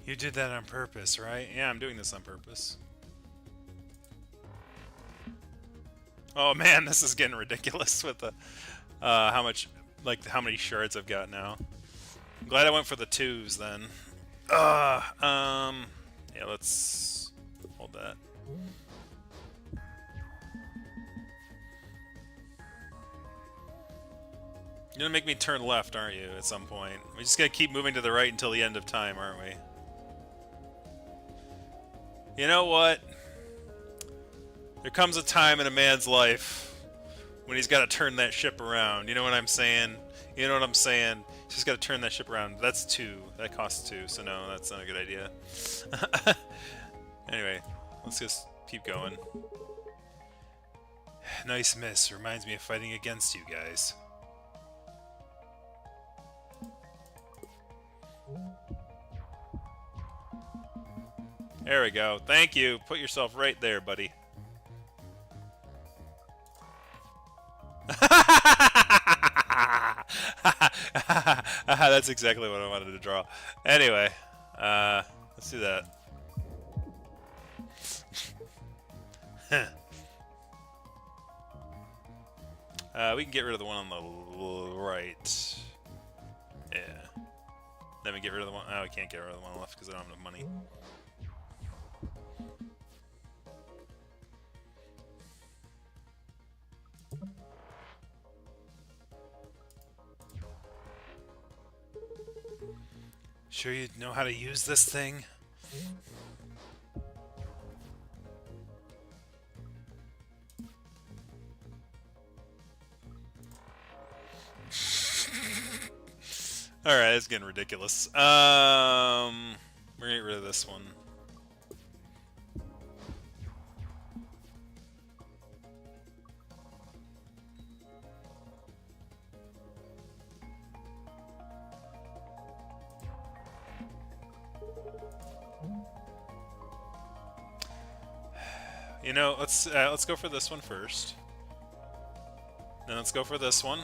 You did that on purpose, right? Yeah, I'm doing this on purpose. Oh man, this is getting ridiculous with the how much, like how many shards I've got now. I'm glad I went for the 2s then. Yeah, let's hold that. You're gonna make me turn left, aren't you, at some point? We just gotta keep moving to the right until the end of time, aren't we? You know what? There comes a time in a man's life when he's gotta turn that ship around. You know what I'm saying? You know what I'm saying? He's just gotta turn that ship around. That's 2. That costs 2, so no, that's not a good idea. Anyway, let's just keep going. Nice miss. Reminds me of fighting against you guys. There we go. Thank you. Put yourself right there, buddy. That's exactly what I wanted to draw. Anyway, let's do that. We can get rid of the one on the right. Yeah. Then we get rid of the one. Oh, we can't get rid of the one left because I don't have enough money. Sure you know how to use this thing? Alright, it's getting ridiculous. We're gonna get rid of this one. You know, let's go for this one first. Then let's go for this one.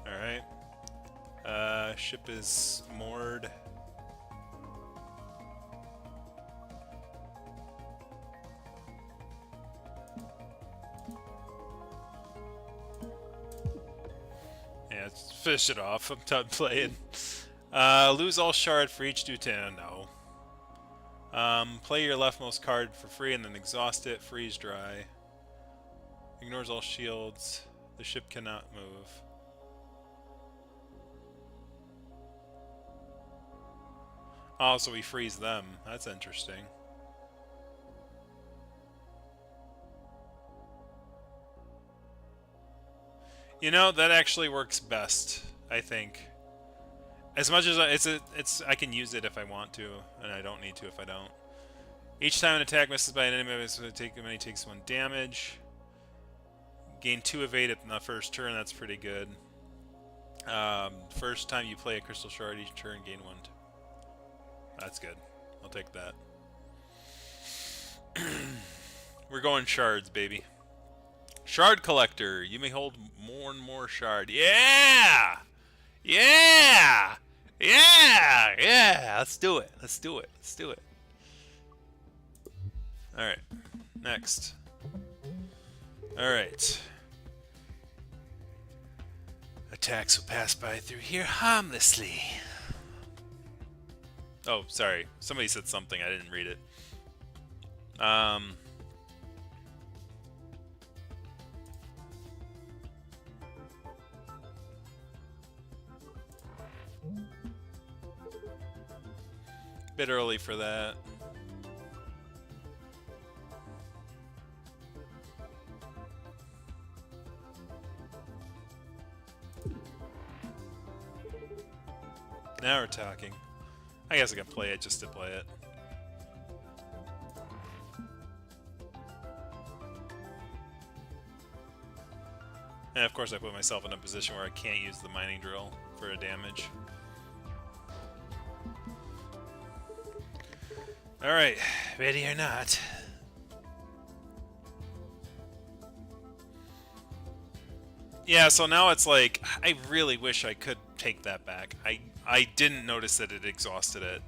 All right. Ship is moored. Yeah, let's finish it off. I'm done playing. Lose all shard for each due to no. Play your leftmost card for free and then exhaust it. Freeze dry. Ignores all shields. The ship cannot move. Oh, so we freeze them. That's interesting. You know, that actually works best, I think. As much as I can use it if I want to, and I don't need to if I don't. Each time an attack misses by an enemy, he takes 1 damage. Gain 2 evade at the first turn. That's pretty good. First time you play a crystal shard, each turn gain 1. That's good. I'll take that. We're going shards, baby. Shard collector. You may hold more and more shard. Yeah! Yeah! Yeah! Yeah! Let's do it. Let's do it. Let's do it. Alright. Next. Alright. Attacks will pass by through here harmlessly. Oh, sorry. Somebody said something. I didn't read it. Bit early for that. Now we're talking. I guess I can play it just to play it. And of course I put myself in a position where I can't use the mining drill for a damage. Alright, ready or not. Yeah, so now it's like, I really wish I could take that back. I didn't notice that it exhausted it.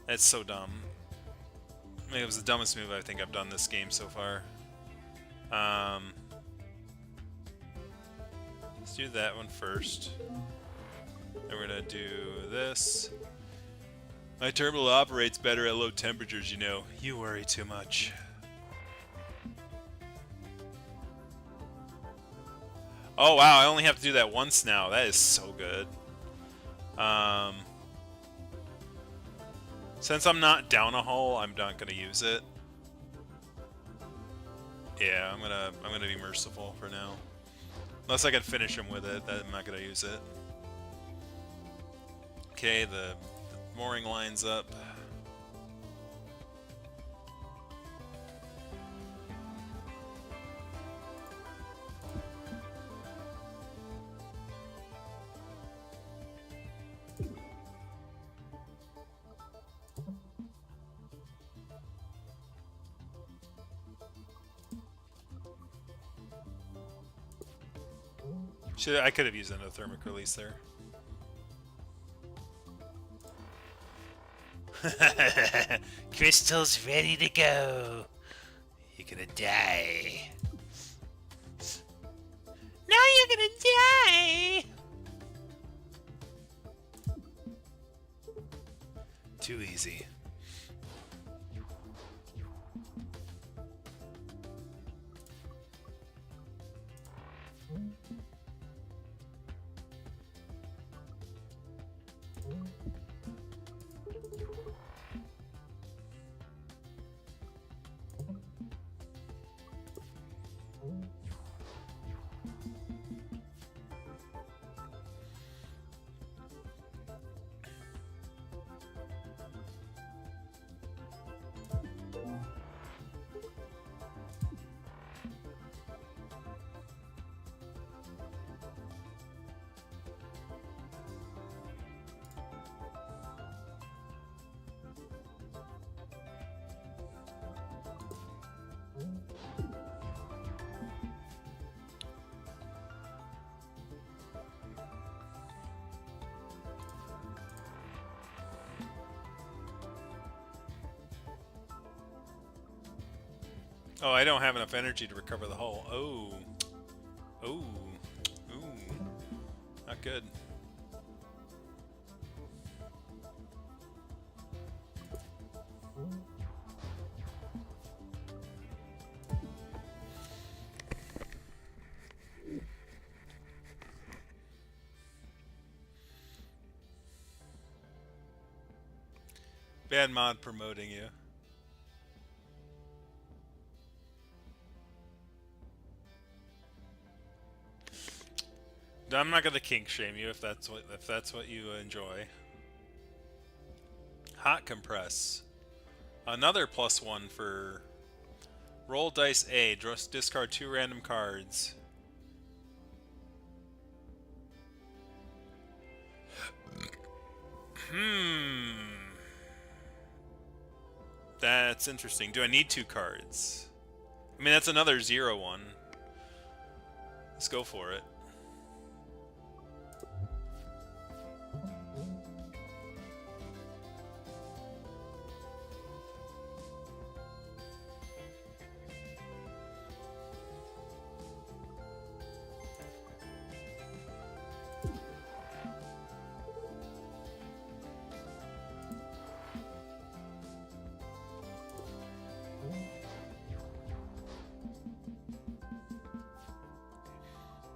That's so dumb. I mean, it was the dumbest move I think I've done this game so far. Let's do that one first. Then we're gonna do this. My terminal operates better at low temperatures, you know. You worry too much. Oh wow, I only have to do that once now. That is so good. Since I'm not down a hull, I'm not gonna use it. Yeah, I'm gonna be merciful for now. Unless I can finish him with it, then I'm not gonna use it. Okay, the mooring line's up. I could have used another thermic release there. Crystal's ready to go. You're gonna die. Now you're gonna die! Too easy. Oh, I don't have enough energy to recover the hull. Oh. Oh. Ooh. Not good. Bad mod promoting you. I'm not gonna kink shame you if that's what you enjoy. Hot compress. Another +1 for roll dice A. Just discard 2 random cards. That's interesting. Do I need 2 cards? I mean, that's another 0-1. Let's go for it.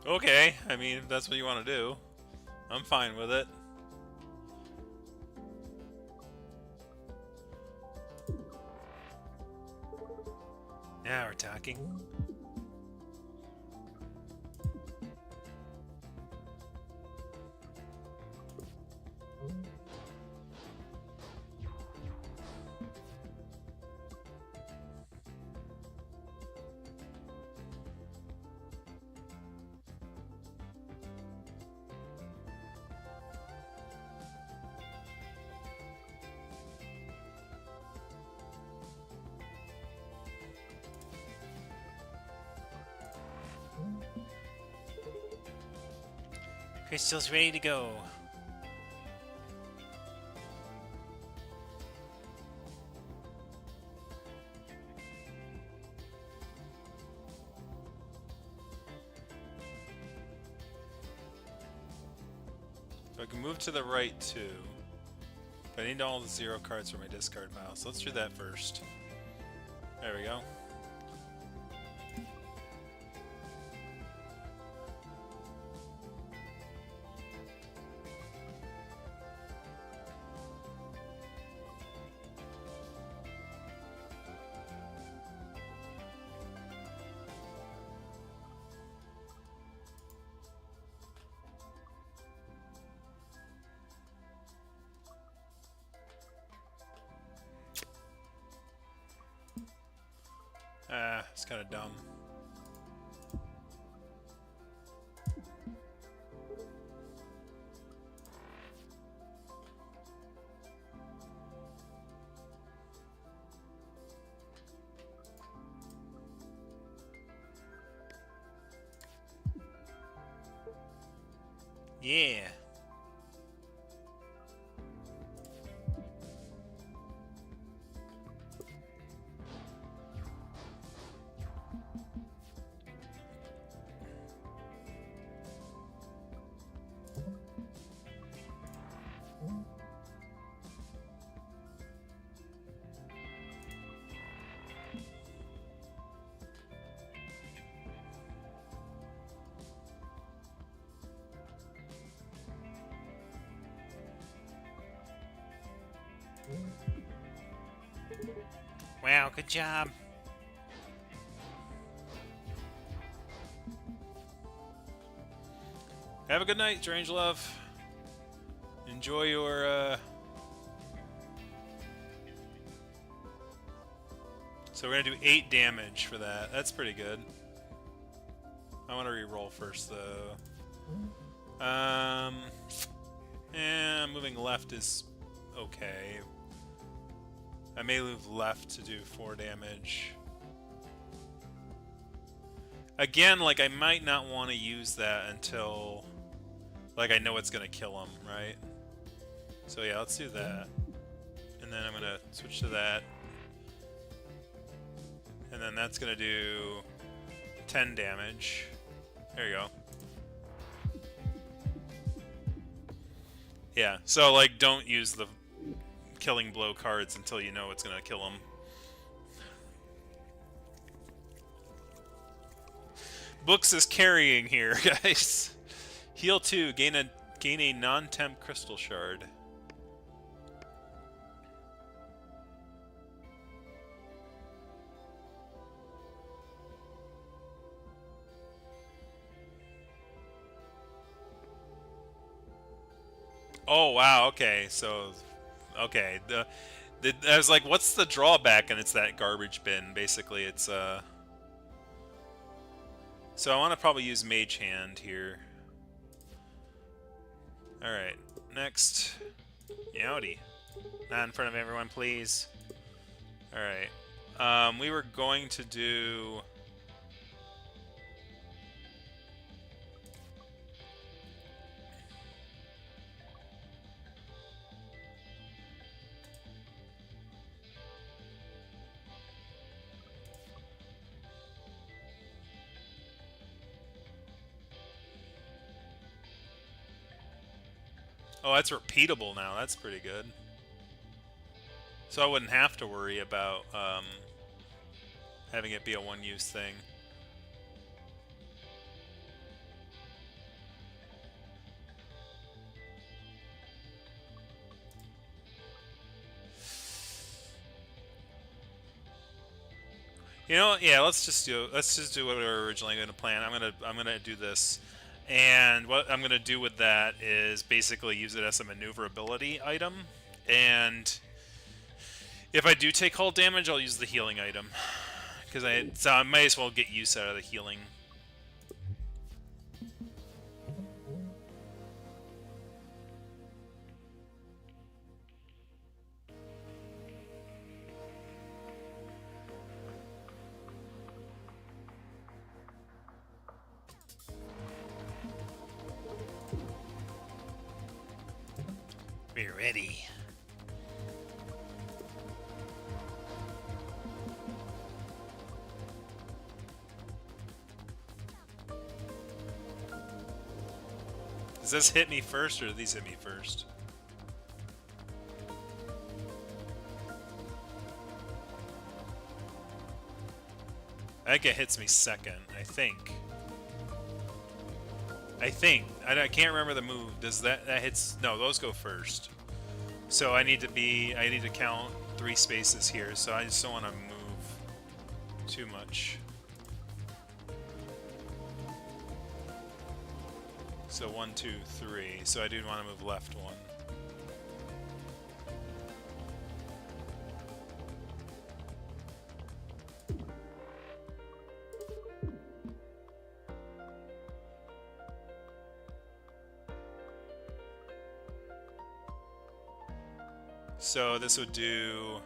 Okay, I mean, if that's what you want to do, I'm fine with it. Now we're talking. Crystal's ready to go. move to the right too. But I need all the 0 cards for my discard pile, so let's do that first. There we go. It's kind of dumb. Yeah. Wow, good job. Have a good night, Strangelove. Enjoy your, So we're gonna do 8 damage for that. That's pretty good. I want to re-roll first, though. Moving left is okay. I may move left to do 4 damage. Again, like, I might not want to use that until, like, I know it's going to kill him, right? So yeah, let's do that. And then I'm going to switch to that. And then that's going to do 10 damage. There you go. Yeah, so, like, don't use the killing blow cards until you know it's going to kill him. Books is carrying here, guys. Heal 2, gain a non-temp crystal shard. Oh wow, okay. So okay, I was like, what's the drawback? And it's that garbage bin. Basically, it's so I want to probably use Mage Hand here. Alright, next. Yowdy. Not in front of everyone, please. Alright. We were going to do... Oh, that's repeatable now. That's pretty good. So I wouldn't have to worry about having it be a one-use thing. You know, yeah. Let's just do what we were originally going to plan. I'm gonna do this. And what I'm going to do with that is basically use it as a maneuverability item. And if I do take hull damage, I'll use the healing item. So I might as well get use out of the healing. We're ready. Does this hit me first, or do these hit me first? I think it hits me second. I think. I can't remember the move. Does that hits? No, those go first. So I need to count 3 spaces here. So I just don't want to move too much. So 1, 2, 3. So I do want to move left 1. So this would do...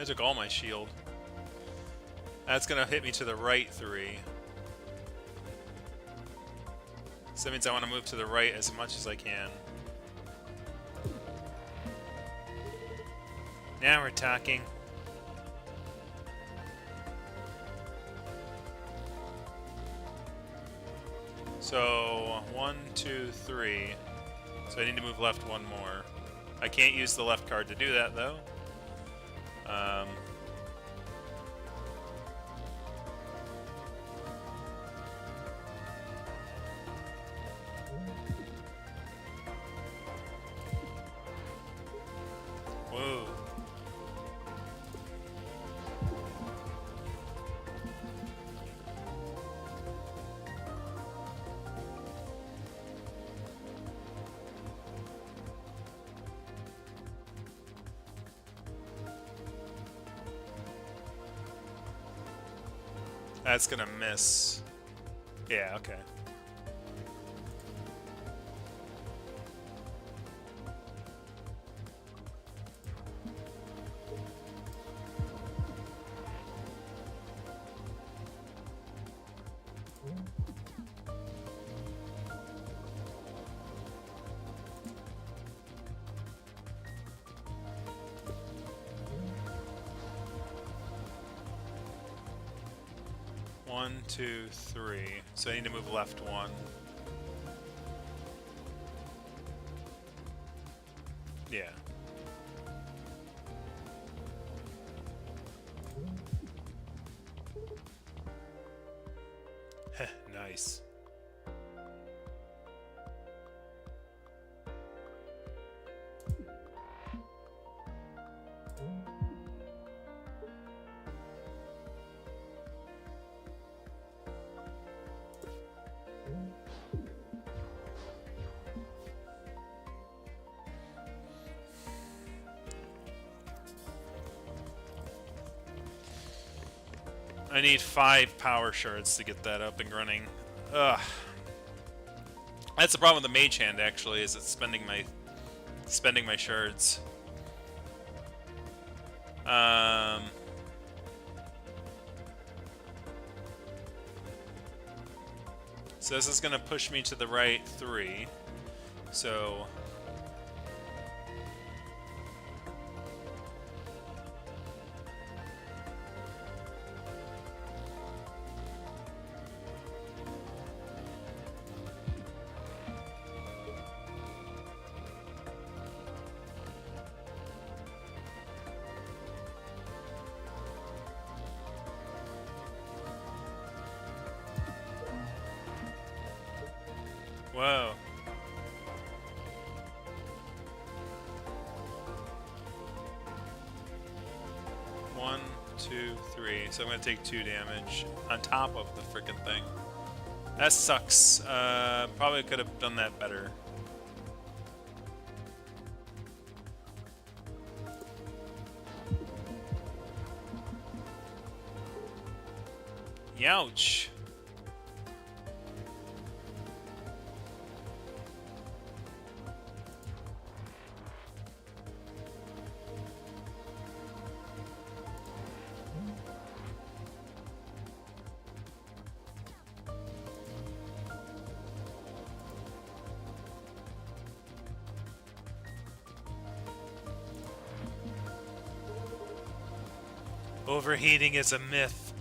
I took all my shield. That's gonna hit me to the right 3. So that means I want to move to the right as much as I can. Now we're talking. So 1, 2, 3. So I need to move left 1 more. I can't use the left card to do that though. Whoa. That's gonna miss. Yeah, okay. One, 2, 3. So I need to move left 1. Yeah. Heh, nice. I need 5 power shards to get that up and running. Ugh. That's the problem with the mage hand, actually, is it's spending my shards. So this is gonna push me to the right 3. So whoa. One, 2, 3. So I'm gonna take 2 damage on top of the frickin' thing. That sucks. Probably could have done that better. Youch. Overheating is a myth.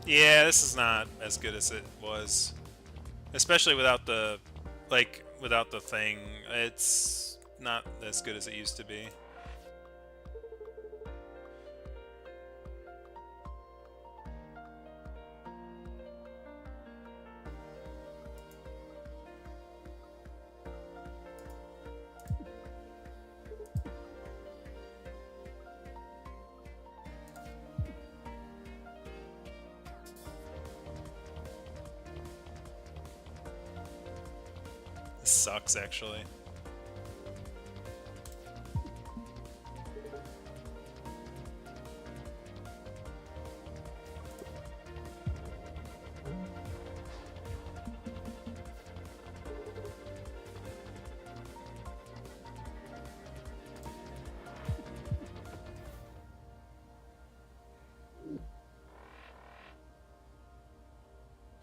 Yeah, this is not as good as it was. Especially without the, like, without the thing. It's not as good as it used to be. This sucks, actually.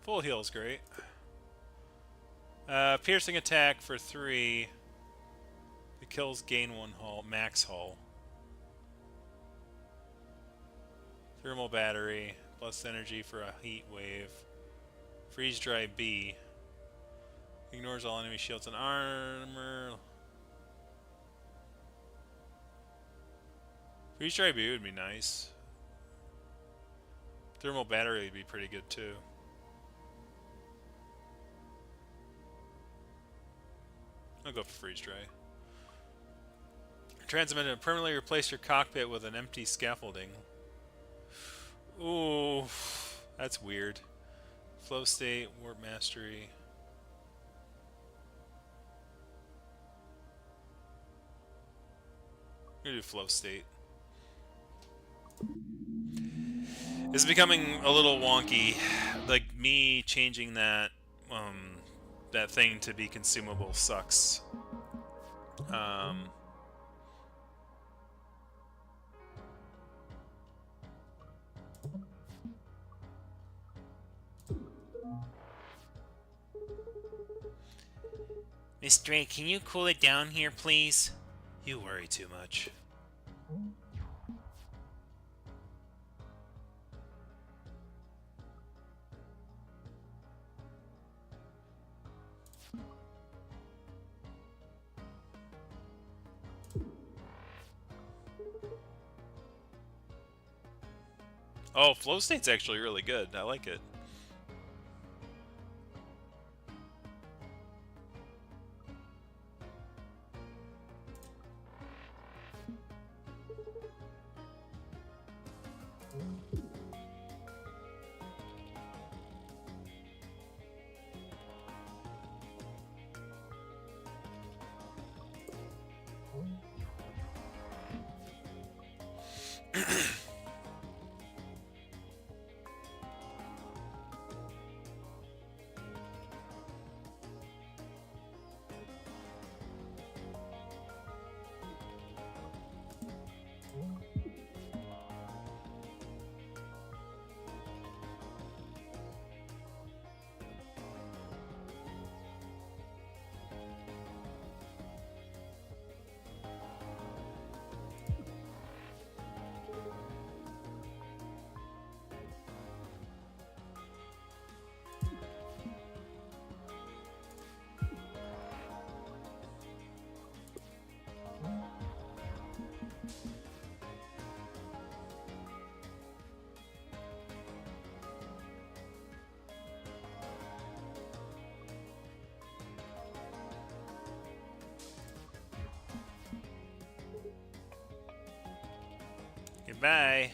Full heal's great. Piercing attack for 3. The kills gain 1 hull, max hull. Thermal battery, plus energy for a heat wave. Freeze dry B. Ignores all enemy shields and armor. Freeze dry B would be nice. Thermal battery would be pretty good too. I'll go for freeze dry. Transmit and permanently replace your cockpit with an empty scaffolding. Ooh, that's weird. Flow state, warp mastery. I'm gonna do flow state. This is becoming a little wonky. Like, me changing that that thing to be consumable sucks. Miss Drake, can you cool it down here, please? You worry too much. Oh, flow state's actually really good. I like it. Goodbye.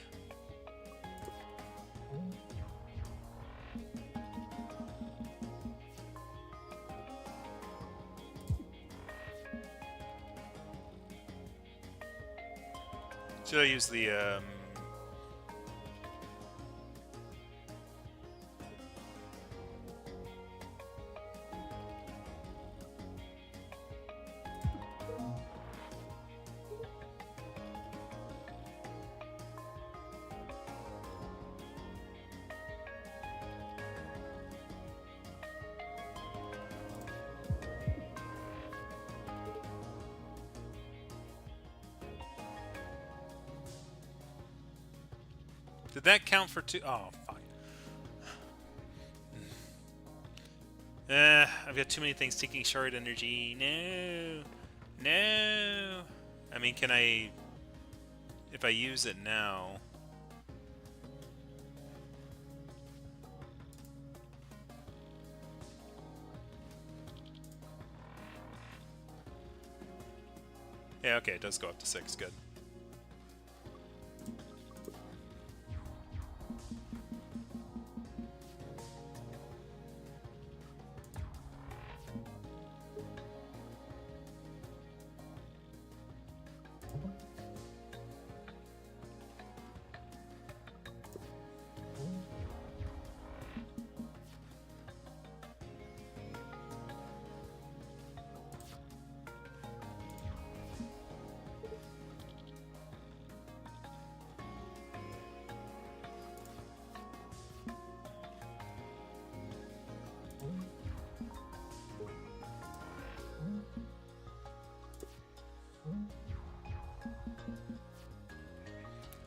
Should I use the Did that count for 2? Oh, fuck. I've got too many things taking shard energy. No. No. I mean, can I... If I use it now... Yeah, okay, it does go up to 6. Good.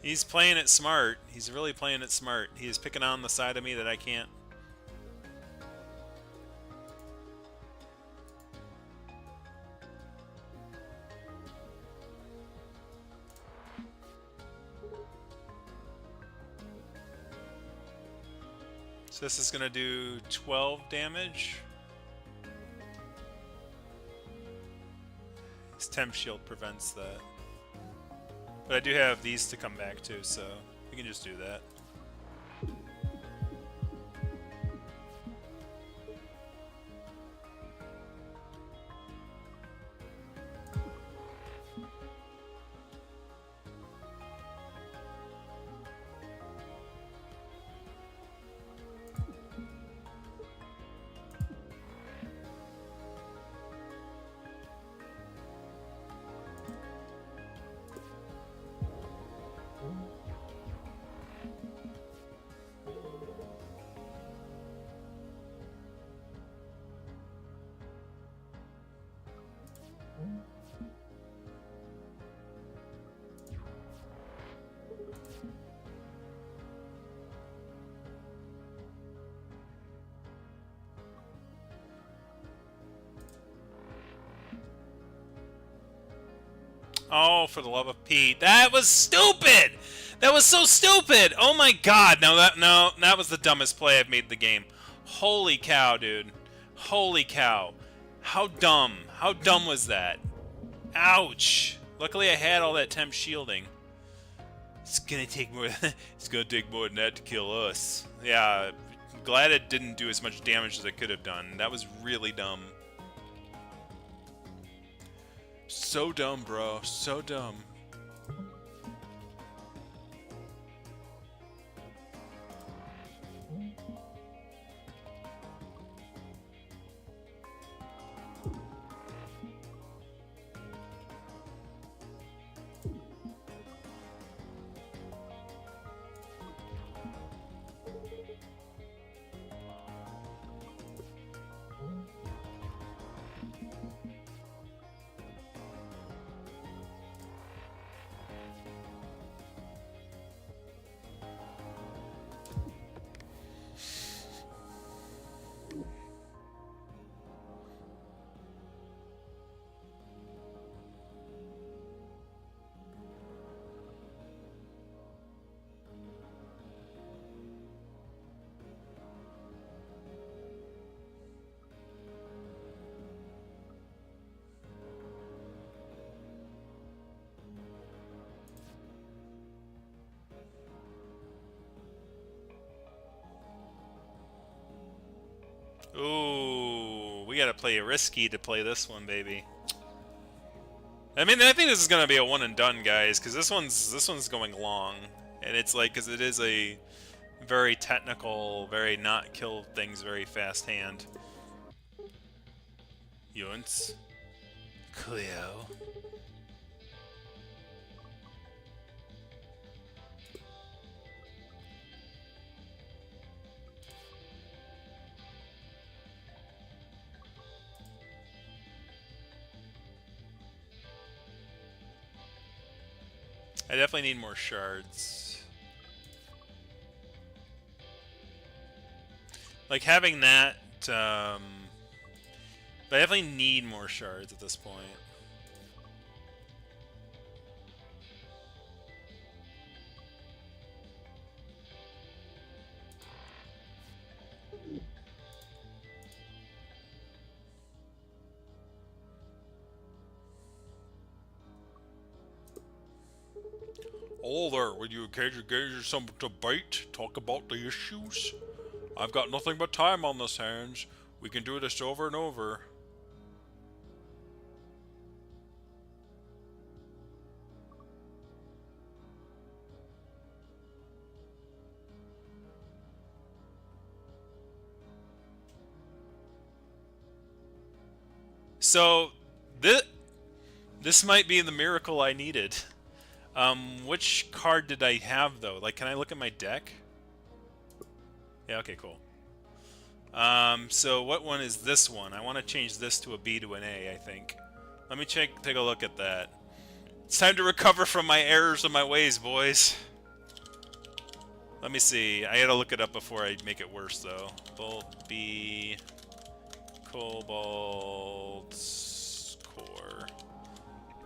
He's playing it smart. He's really playing it smart. He is picking on the side of me that I can't. So this is going to do 12 damage. His temp shield prevents that. But I do have these to come back to, so we can just do that. Oh, for the love of Pete. That was stupid! That was so stupid! Oh my god, that was the dumbest play I've made in the game. Holy cow, dude. Holy cow. How dumb. How dumb was that? Ouch. Luckily I had all that temp shielding. It's gonna take more it's gonna take more than that to kill us. Yeah, glad it didn't do as much damage as it could have done. That was really dumb. So dumb, bro. So dumb. Ooh, we gotta play risky to play this one, baby. I mean, I think this is gonna be a one and done, guys, because this one's going long, and it's like, because it is a very technical, very not kill things very fast hand. Yunts, Cleo. I definitely need more shards. Like, having that, but I definitely need more shards at this point. Oh there, will you occasionally get some debate? Talk about the issues? I've got nothing but time on this hands. We can do this over and over. So, this might be the miracle I needed. Which card did I have, though? Like, can I look at my deck? Yeah, okay, cool. So what one is this one? I want to change this to a B to an A, I think. Let me take a look at that. It's time to recover from my errors of my ways, boys. Let me see. I gotta look it up before I make it worse, though. Bolt B... Cobalt... Core.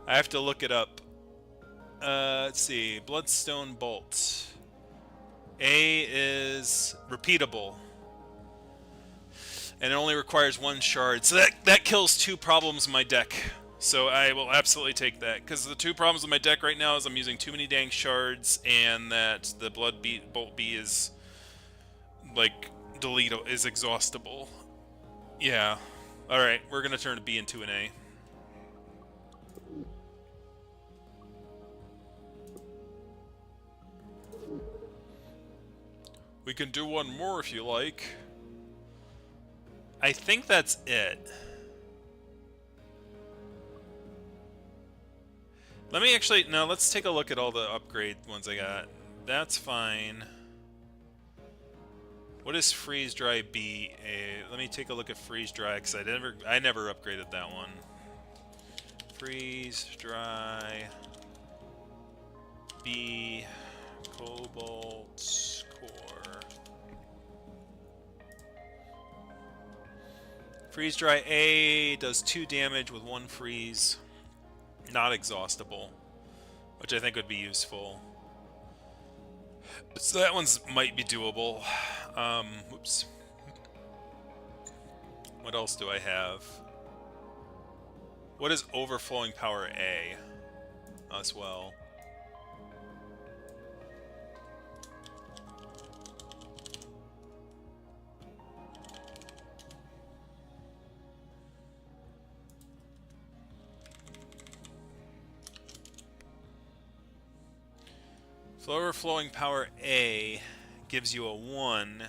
I have to look it up. Let's see. Bloodstone Bolt. A is repeatable. And it only requires one shard. So that kills 2 problems in my deck. So I will absolutely take that. Because the 2 problems in my deck right now is I'm using too many dang shards, and that the Bolt B is, like, is exhaustible. Yeah. Alright, we're going to turn a B into an A. We can do one more if you like. I think that's it. Let me actually... No, let's take a look at all the upgrade ones I got. That's fine. What is Freeze Dry B? Let me take a look at Freeze Dry, because I never upgraded that one. Freeze Dry B Cobalt Core. Freeze Dry A does 2 damage with 1 freeze. Not exhaustible, which I think would be useful. So that one's might be doable. Whoops. What else do I have? What is Overflowing Power A? As well. Overflowing Power A gives you a 1.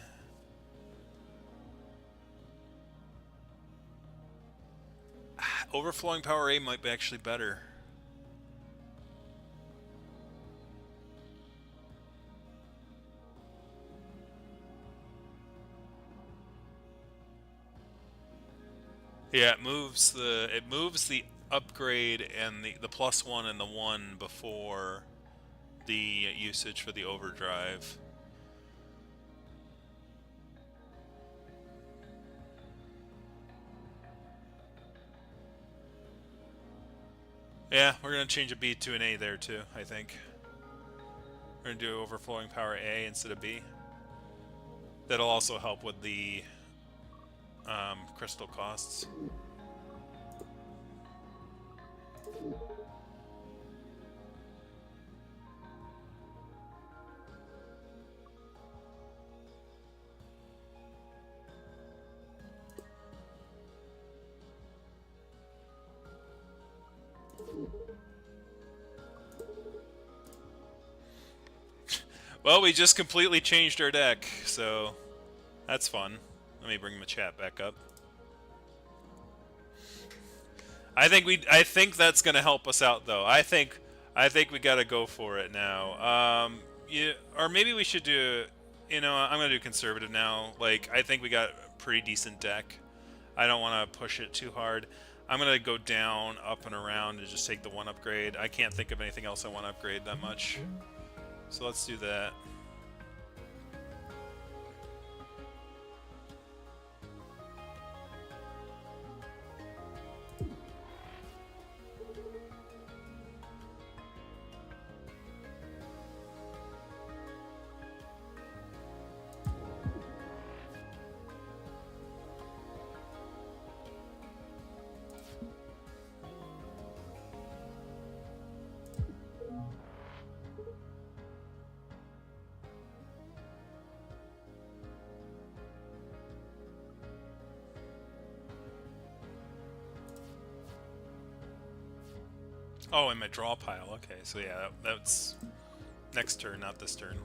Overflowing Power A might be actually better. Yeah, it moves the upgrade and the +1 and the 1 before the usage for the overdrive. Yeah, we're gonna change a B to an A there too, I think. We're gonna do Overflowing Power A instead of B. That'll also help with the crystal costs. Well, we just completely changed our deck, so that's fun. Let me bring the chat back up. I think that's gonna help us out, though. I think we gotta go for it now. Yeah, or maybe we should do. You know, I'm gonna do conservative now. Like, I think we got a pretty decent deck. I don't want to push it too hard. I'm gonna go down, up, and around, and just take the 1 upgrade. I can't think of anything else I want to upgrade that much. So let's do that. Oh, in my draw pile. Okay, so yeah, that's next turn, not this turn.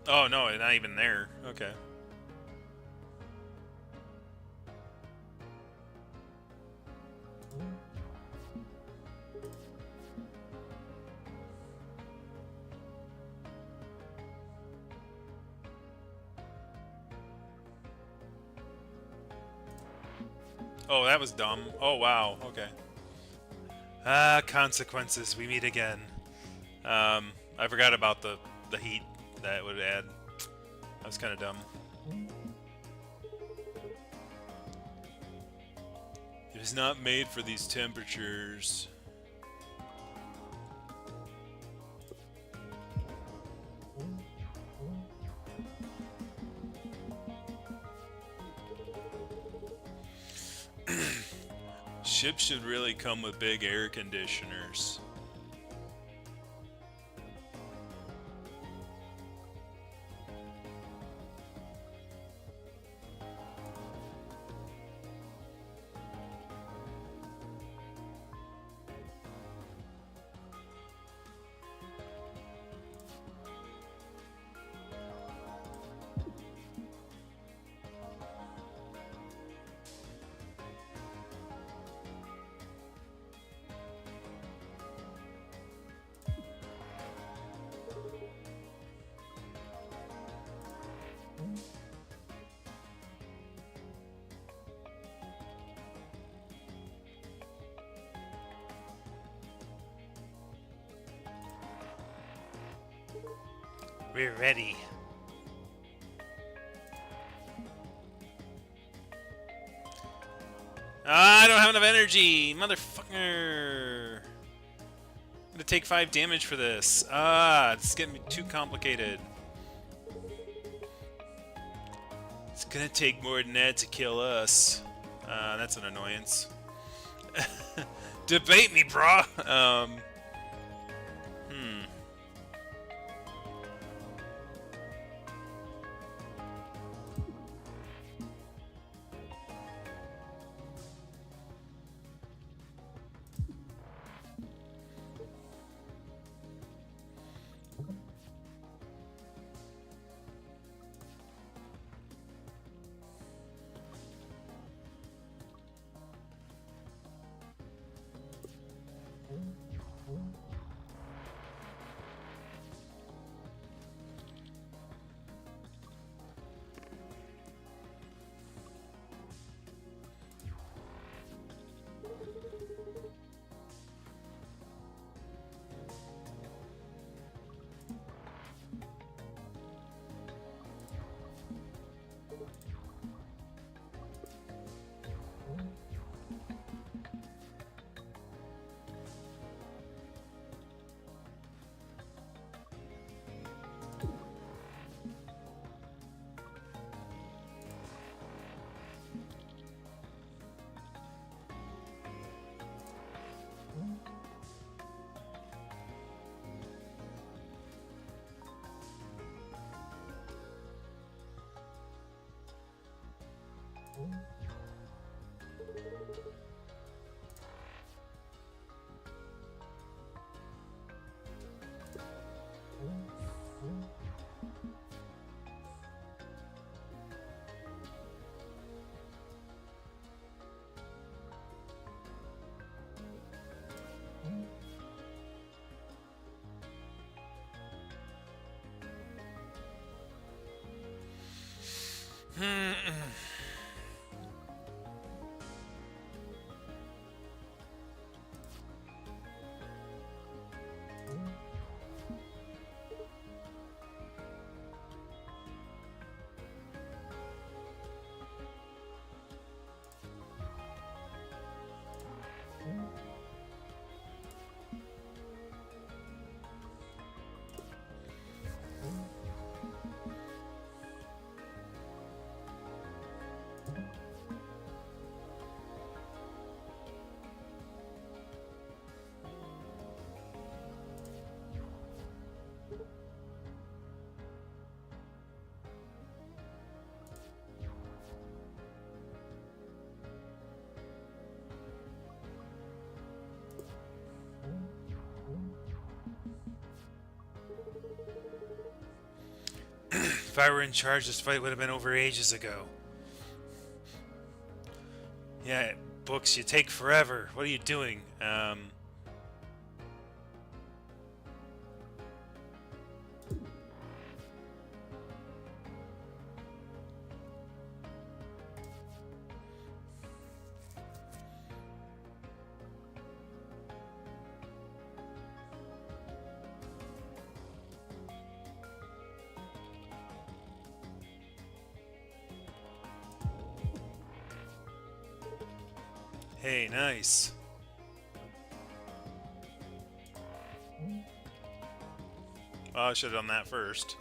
Oh no, not even there. Okay. Oh, that was dumb. Oh wow. Okay. Ah, consequences. We meet again. I forgot about the heat that would add. That was kind of dumb. It was not made for these temperatures. Ships should really come with big air conditioners. We're ready. Ah, I don't have enough energy, motherfucker. I'm gonna take 5 damage for this. Ah, it's getting too complicated. It's gonna take more than that to kill us. That's an annoyance. Debate me, brah. Hmm. If I were in charge, this fight would have been over ages ago. Yeah, books, you take forever. What are you doing? Hey, nice. Oh, I should have done that first.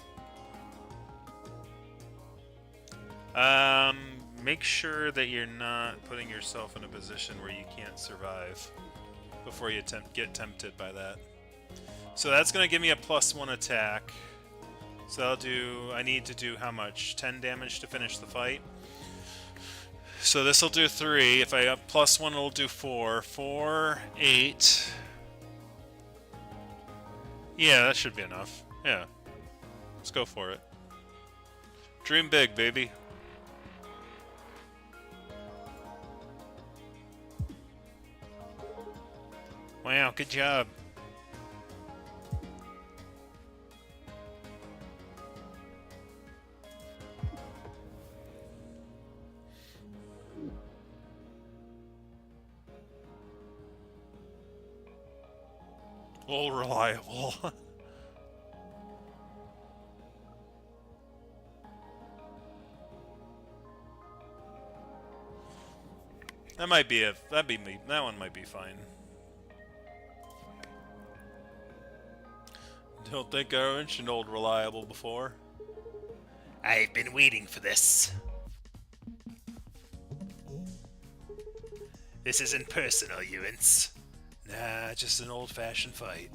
Make sure that you're not putting yourself in a position where you can't survive before you get tempted by that. So that's going to give me a +1 attack. So I need to do how much? 10 damage to finish the fight? So this will do 3. If I up +1, it'll do 4. 4, 8. Yeah, that should be enough. Yeah. Let's go for it. Dream big, baby. Wow, good job. All reliable. That one might be fine. Don't think I mentioned old reliable before. I've been waiting for this. This isn't personal, Ewens. Nah, just an old-fashioned fight.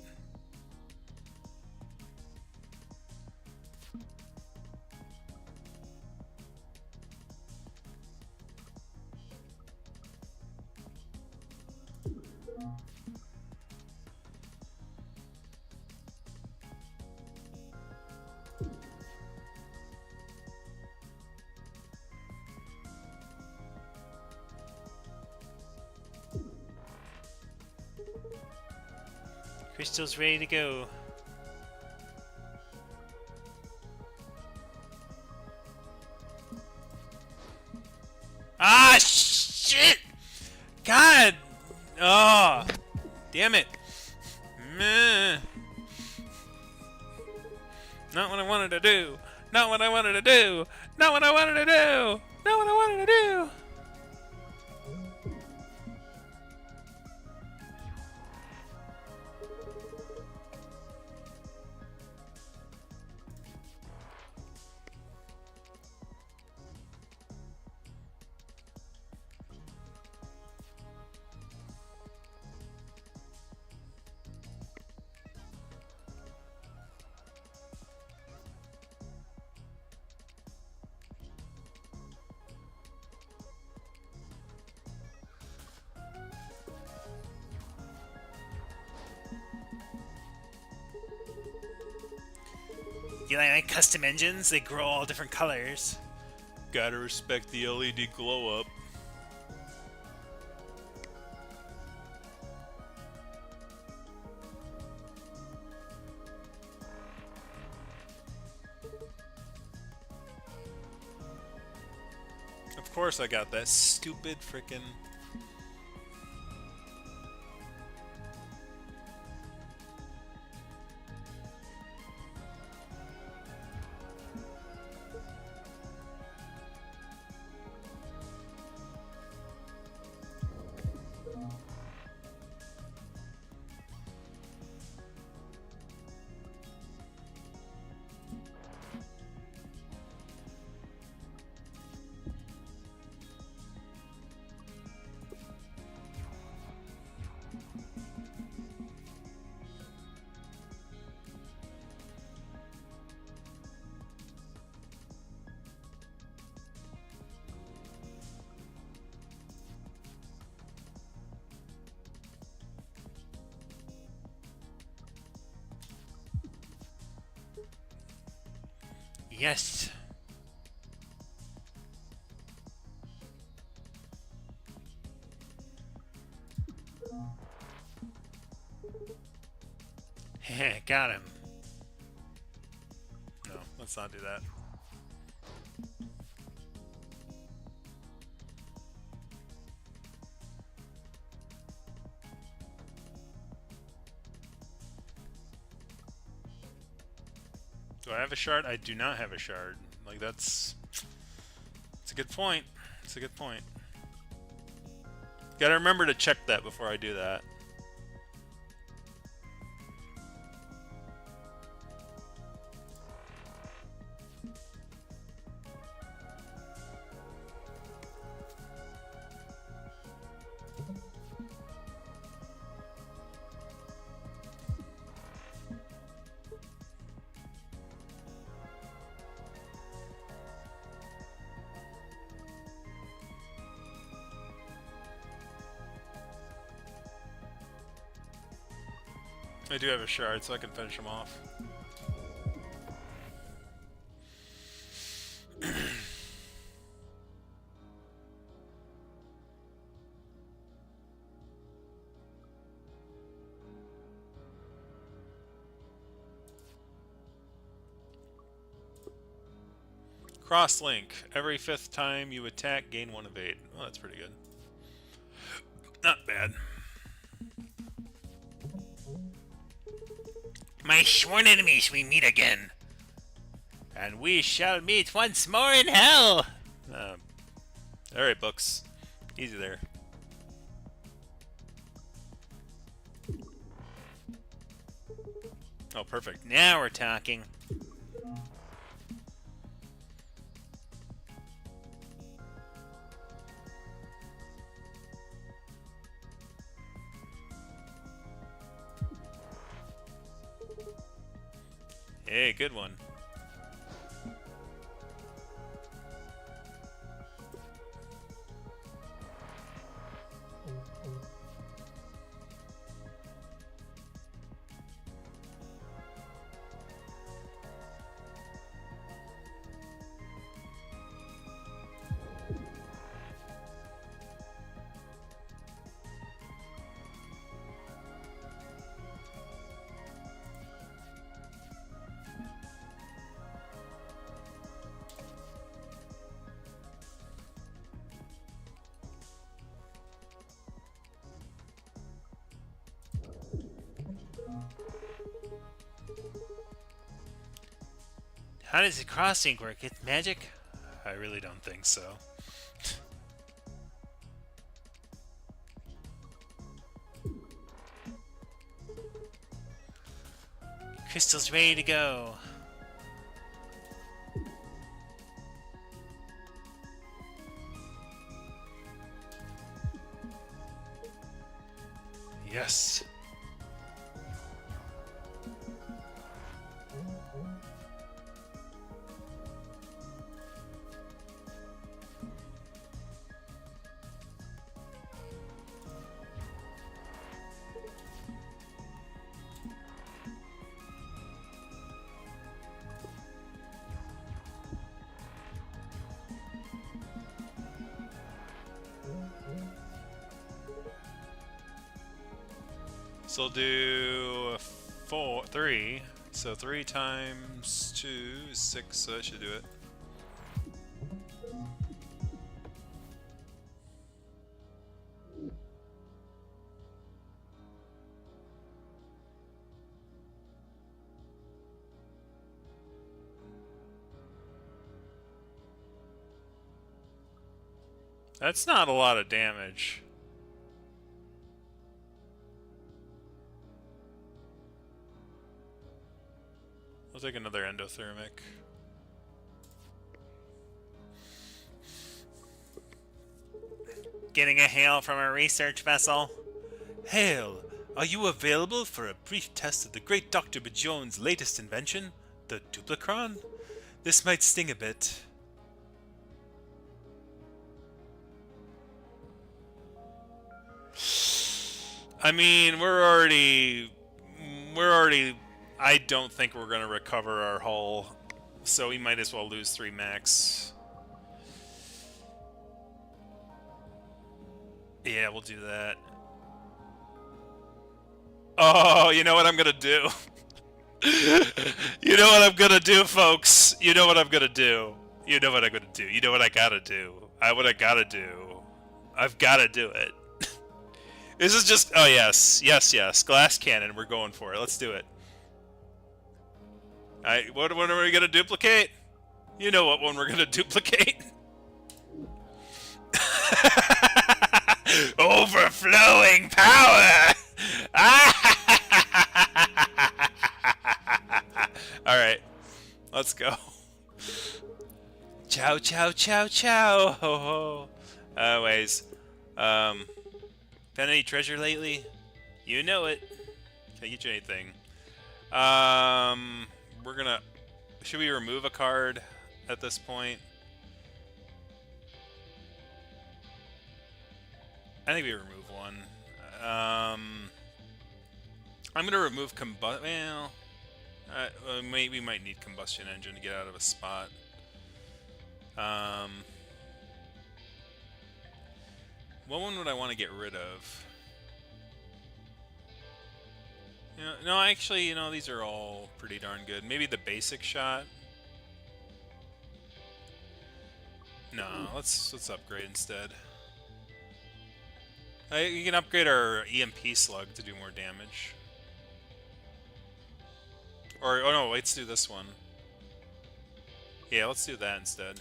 Crystal's ready to go. Ah, shit! God! Oh, damn it! Meh. Not what I wanted to do. Not what I wanted to do. Not what I wanted to do. Not what I wanted to do. You like my custom engines? They grow all different colors. Gotta respect the LED glow up. Of course I got that stupid frickin'... Yes. Got him. No, let's not do that. Do I have a shard? I do not have a shard. Like, that's a good point. It's a good point. Gotta remember to check that before I do that. I do have a shard, so I can finish him off. Cross link. Every 5th time you attack, gain 1 evade. Oh, that's pretty good. Not bad. My sworn enemies, we meet again. And we shall meet once more in hell. Alright, books. Easy there. Oh, perfect. Now we're talking. Hey, good one. How does the crossing work? It's magic? I really don't think so. Crystal's ready to go. Yes. So we'll do 3. So 3 times 2 is 6, so that should do it. That's not a lot of damage. We'll take another endothermic. Getting a hail from a research vessel. Hail! Are you available for a brief test of the great Dr. Bajone's latest invention, the Duplicron? This might sting a bit. I mean, we're already... I don't think we're going to recover our hull so we might as well lose 3 max. Yeah, we'll do that. Oh, you know what I'm gonna do? You know what I'm gonna do, folks? You know what I'm gonna do. You know what I'm gonna do. You know what I gotta do. What I gotta do. I've gotta do it. This is just... Oh, yes. Yes, yes. Glass cannon. We're going for it. Let's do it. What one are we gonna duplicate? You know what one we're gonna duplicate. Overflowing power! Alright. Let's go. Chow, chow, chow, chow. Ho, ho. Anyways. Found any treasure lately? You know it. Can't get you anything. We're gonna... Should we remove a card at this point? I think we remove one. I'm gonna remove well, we might need combustion engine to get out of a spot. What one would I want to get rid of? No, actually, these are all pretty darn good. Maybe the basic shot. No, let's upgrade instead. You can upgrade our EMP slug to do more damage. Or, oh no, let's do this one. Yeah, let's do that instead.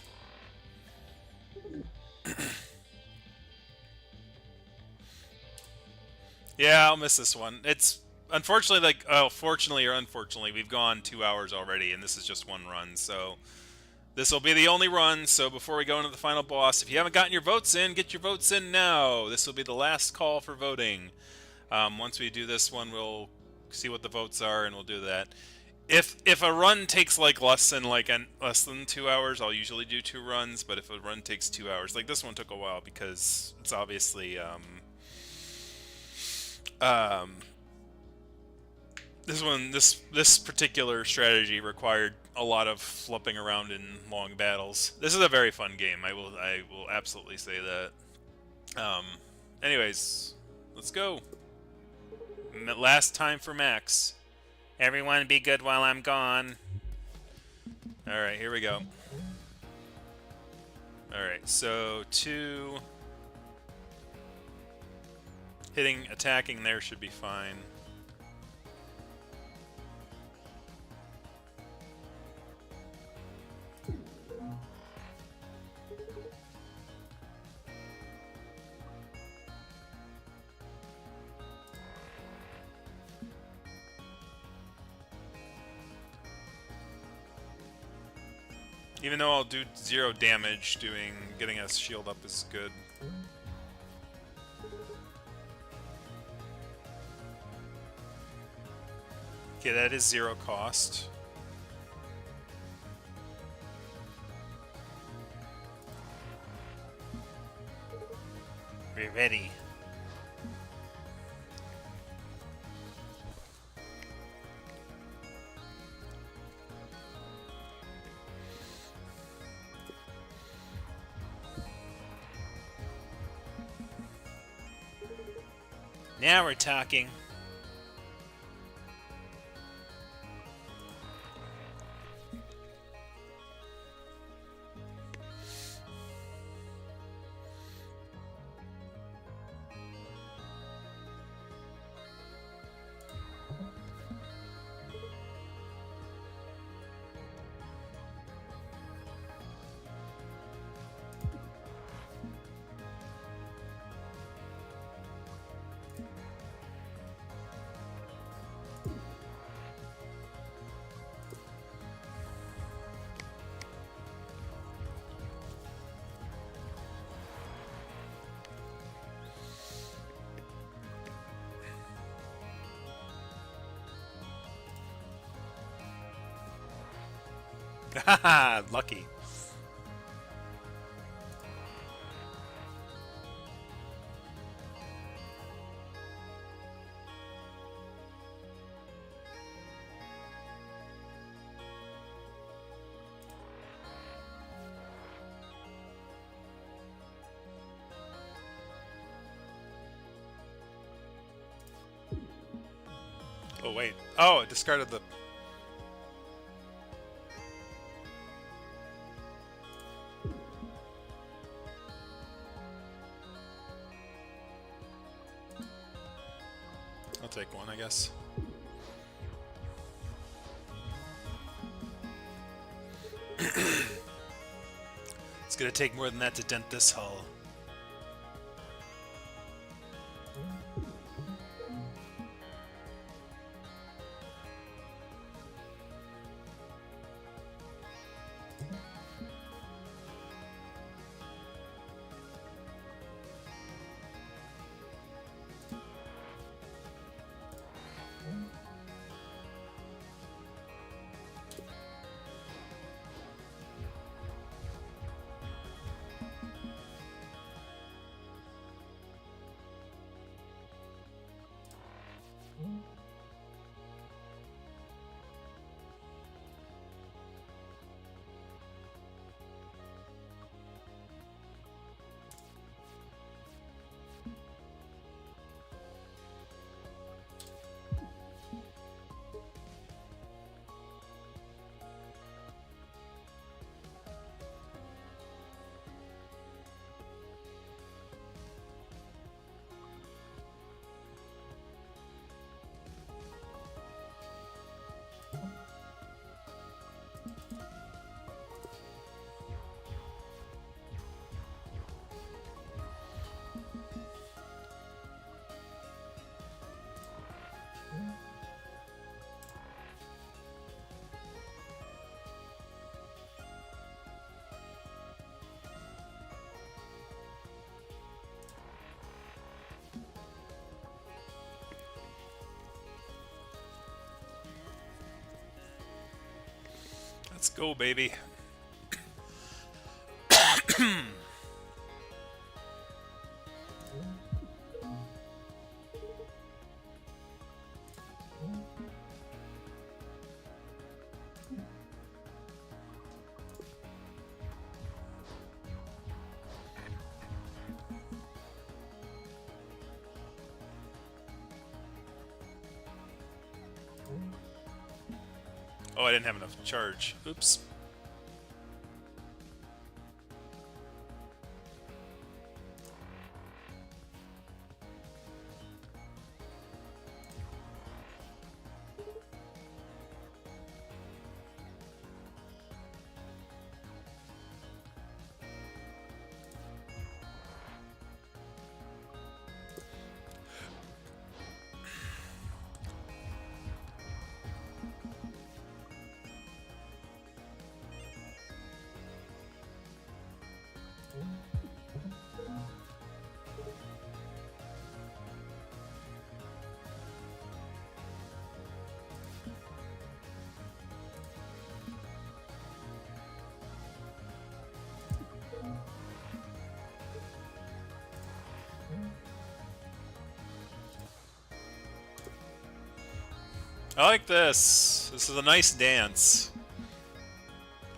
Yeah, I'll miss this one. It's unfortunately fortunately or unfortunately, we've gone 2 hours already, and this is just one run, so this will be the only run. So before we go into the final boss, if you haven't gotten your votes in, get your votes in now. This will be the last call for voting. Once we do this one, we'll see what the votes are, and we'll do that. If a run takes less than 2 hours, I'll usually do 2 runs. But if a run takes 2 hours, like this one took a while because it's obviously this particular strategy required a lot of flipping around in long battles. This is a very fun game. I will absolutely say that. Anyways, let's go. Last time for Max. Everyone be good while I'm gone. Alright, here we go. Alright, so 2... attacking there should be fine. Even though I'll do 0 damage, getting us shield up is good. Okay, that is 0 cost. We're ready. Now we're talking. Haha, lucky. Oh, wait. Oh, it discarded the... I'll take one, I guess. It's gonna take more than that to dent this hull. Let's go, baby. Oh, I didn't have enough charge. Oops. I like this. This is a nice dance.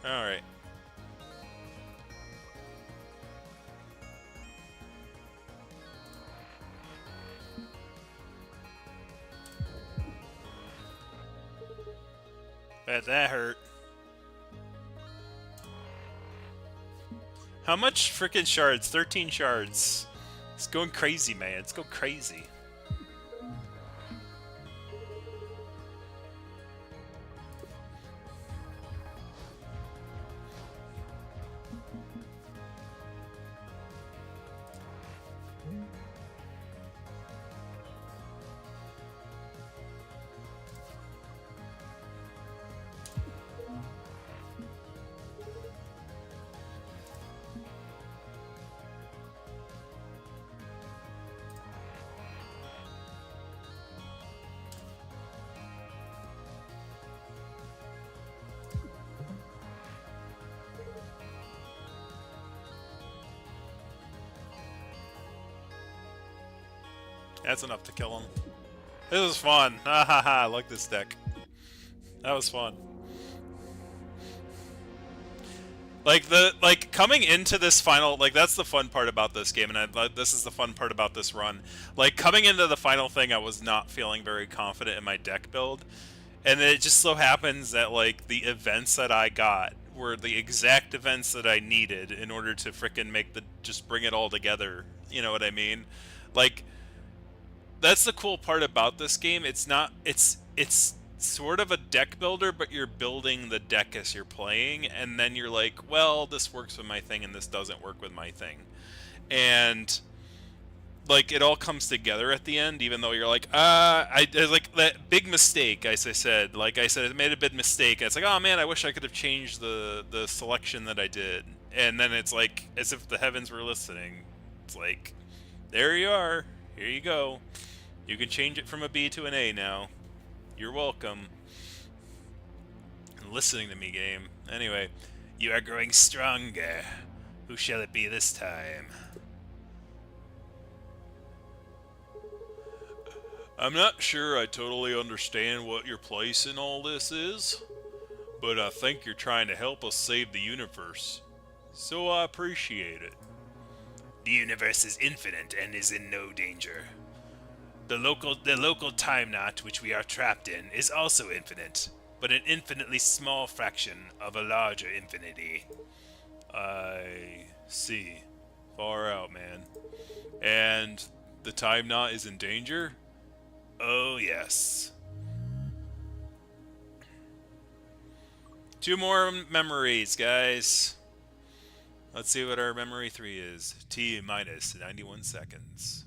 Alright. Bet that hurt. How much frickin' shards? 13 shards. It's going crazy, man. It's going crazy. That's enough to kill him. This was fun. Ha ha ha, I like this deck. That was fun. Like coming into this final, like that's the fun part about this game, and this is the fun part about this run. Like coming into the final thing, I was not feeling very confident in my deck build, and it just so happens that like the events that I got were the exact events that I needed in order to frickin' just bring it all together. You know what I mean? Like that's the cool part about this game. It's sort of a deck builder, but you're building the deck as you're playing, and then you're like, well, this works with my thing and this doesn't work with my thing. And like it all comes together at the end, even though you're like, I like that big mistake, as I said, I made a big mistake, and it's like, oh man, I wish I could have changed the selection that I did. And then it's like as if the heavens were listening. It's like, there you are, here you go. You can change it from a B to an A now. You're welcome. Listening to me, game. Anyway, You are growing stronger. Who shall it be this time? I'm not sure I totally understand what your place in all this is, but I think you're trying to help us save the universe. So I appreciate it. The universe is infinite and is in no danger. The local time knot which we are trapped in is also infinite, but an infinitely small fraction of a larger infinity. I see. Far out, man. And the time knot is in danger? Oh yes. 2 more memories, guys. Let's see what our memory 3 is. T minus 91 seconds.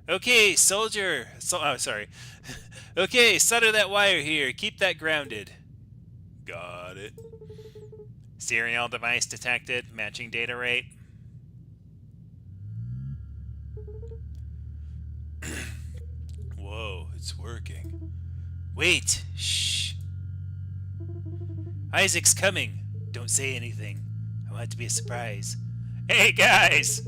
Okay, soldier. Sorry. Okay, solder that wire here. Keep that grounded. Got it. Serial device detected. Matching data rate. Whoa, it's working. Wait. Shh. Isaac's coming. Don't say anything. I want it to be a surprise. Hey, guys!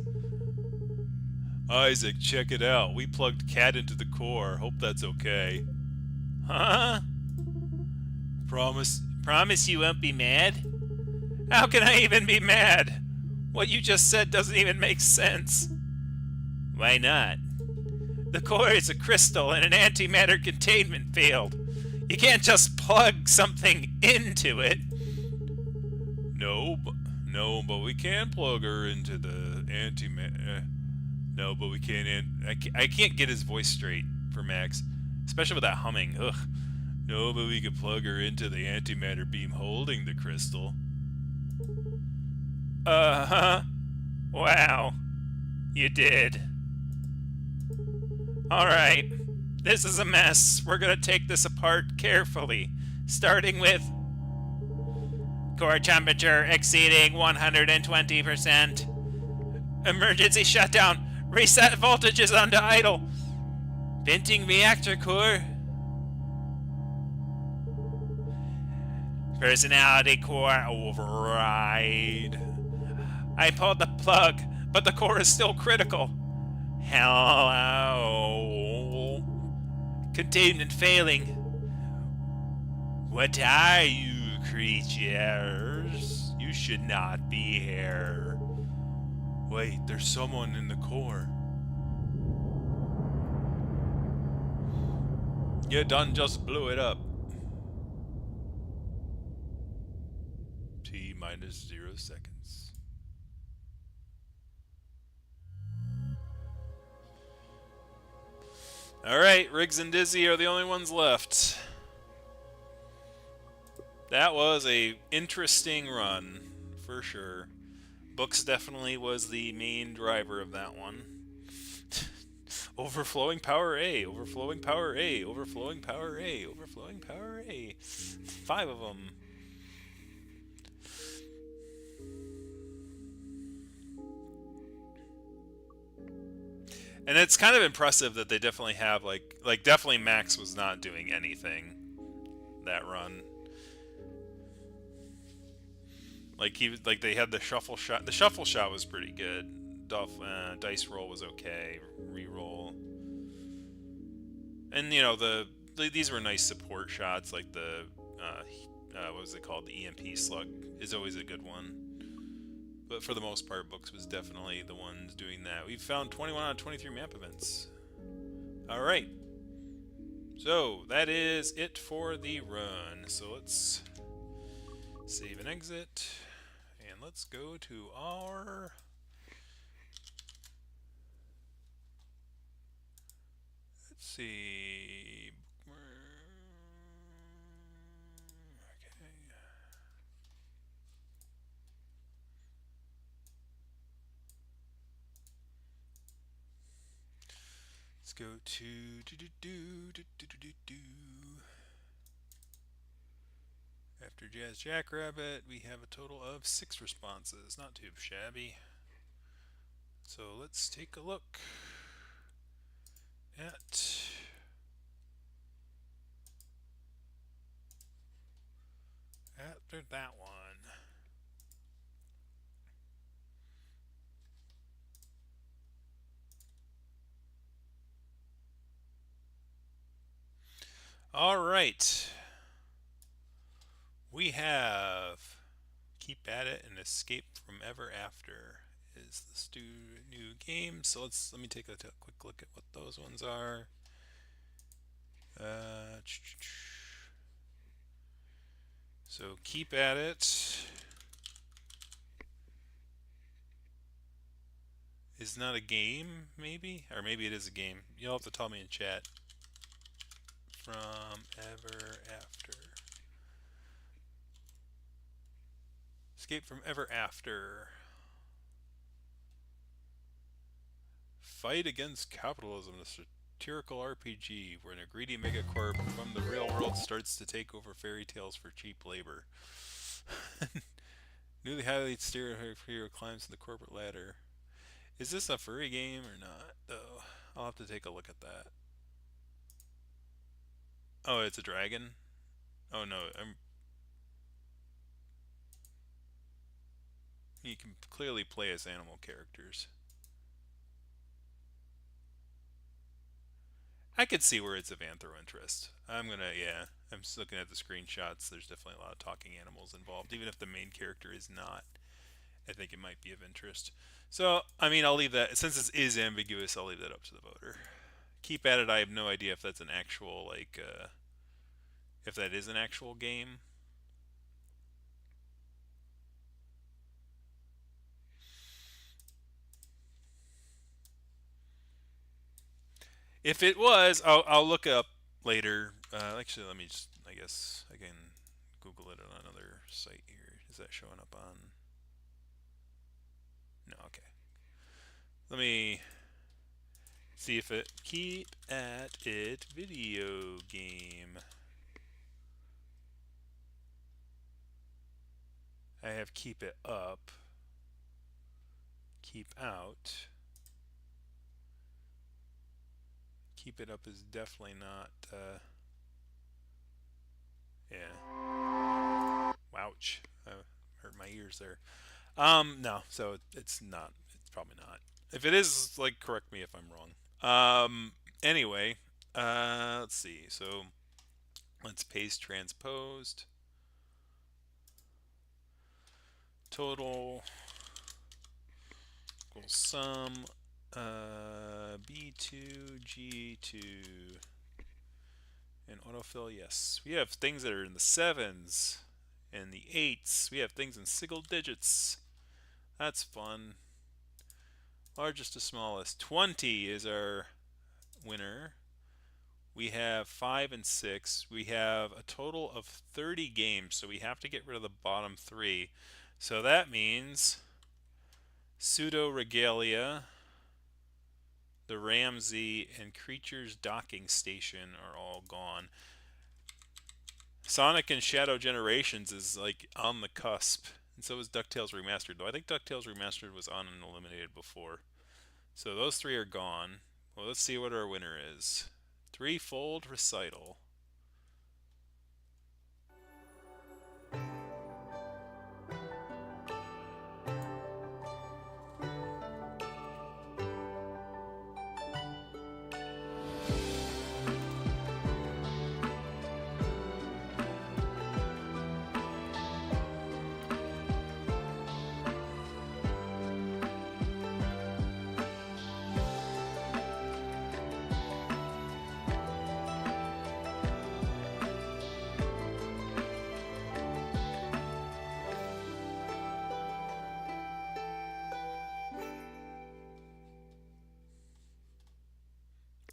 Isaac, check it out. We plugged Cat into the core. Hope that's okay. Huh? Promise? Promise you won't be mad? How can I even be mad? What you just said doesn't even make sense. Why not? The core is a crystal in an antimatter containment field. You can't just plug something into it. No, but we can plug her into the antimatter. No, but we can't. I can't get his voice straight for Max, especially with that humming. Ugh. No, but we could plug her into the antimatter beam holding the crystal. Uh-huh. Wow. You did. Alright. This is a mess. We're gonna take this apart carefully. Starting with core temperature exceeding 120%. Emergency shutdown. Reset voltages onto idle. Venting reactor core. Personality core override. I pulled the plug, but the core is still critical. Hello. Containment failing. What are you, creatures? You should not be here. Wait, there's someone in the core. You done just blew it up. T minus 0 seconds. Alright, Riggs and Dizzy are the only ones left. That was a interesting run, for sure. Books definitely was the main driver of that one. Overflowing power A, overflowing power A, overflowing power A, overflowing power A. 5 of them. And it's kind of impressive that they definitely have like definitely Max was not doing anything that run. Like they had the shuffle shot. The shuffle shot was pretty good. Dice roll was okay. Reroll. And you know these were nice support shots like the what was it called? The EMP slug is always a good one. But for the most part, Books was definitely the ones doing that. We've found 21 out of 23 map events. Alright. So, that is it for the run. So let's save and exit. And let's go to our... Let's see... Okay. Let's go to After Jazz Jackrabbit, we have a total of 6 responses. Not too shabby. So let's take a look at after that one. All right. We have Keep At It and Escape from Ever After is the new game. So let me take a quick look at what those ones are. So Keep At It is not a game, maybe? Or maybe it is a game. You'll have to tell me in chat. From Ever After. Escape from Ever After. Fight Against Capitalism, a satirical RPG where a greedy megacorp from the real world starts to take over fairy tales for cheap labor. Newly highly stereotyped hero climbs the corporate ladder. Is this a furry game or not, though? I'll have to take a look at that. Oh, it's a dragon? Oh no, you can clearly play as animal characters. I could see where it's of anthro interest. I'm just looking at the screenshots. There's definitely a lot of talking animals involved, even if the main character is not. I think it might be of interest. So, I mean, I'll leave that, since it is ambiguous, I'll leave that up to the voter. Keep At It, I have no idea if that's an actual, like, if that is an actual game. If it was, I'll look up later. Actually, let me just, I guess I can Google it on another site here. Is that showing up on? No, okay. Let me see if it Keep At It video game. I have Keep It Up. Keep Out. Keep It Up is definitely not, yeah. Wouch. I hurt my ears there. No, so it's not. It's probably not. If it is, like, correct me if I'm wrong. Anyway, let's see. So, let's paste transposed. Total equals sum B2 G2 and autofill. Yes, we have things that are in the 7s and the 8s. We have things in single digits. That's fun. Largest to smallest. 20 is our winner. We have 5 and 6. We have a total of 30 games, so we have to get rid of the bottom 3. So that means Pseudo Regalia, the Ramsey, and Creatures Docking Station are all gone. Sonic and Shadow Generations is like on the cusp, and so is DuckTales Remastered, though I think DuckTales Remastered was on and eliminated before. So those 3 are gone. Well, let's see what our winner is. Threefold Recital.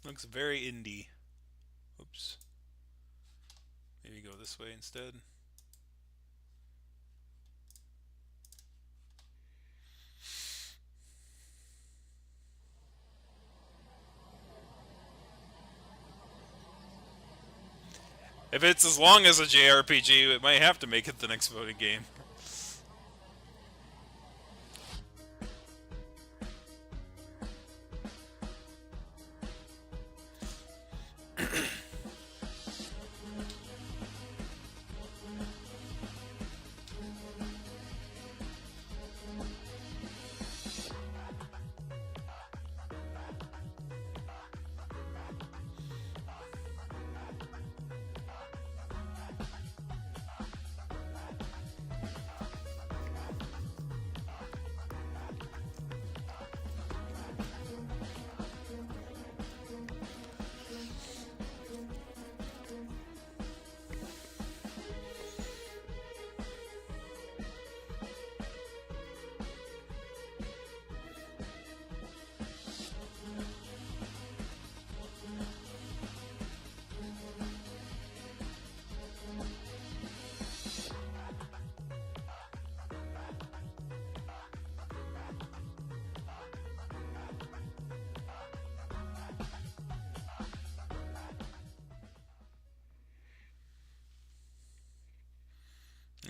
Looks very indie. Oops. Maybe go this way instead. If it's as long as a JRPG, it might have to make it the next voting game.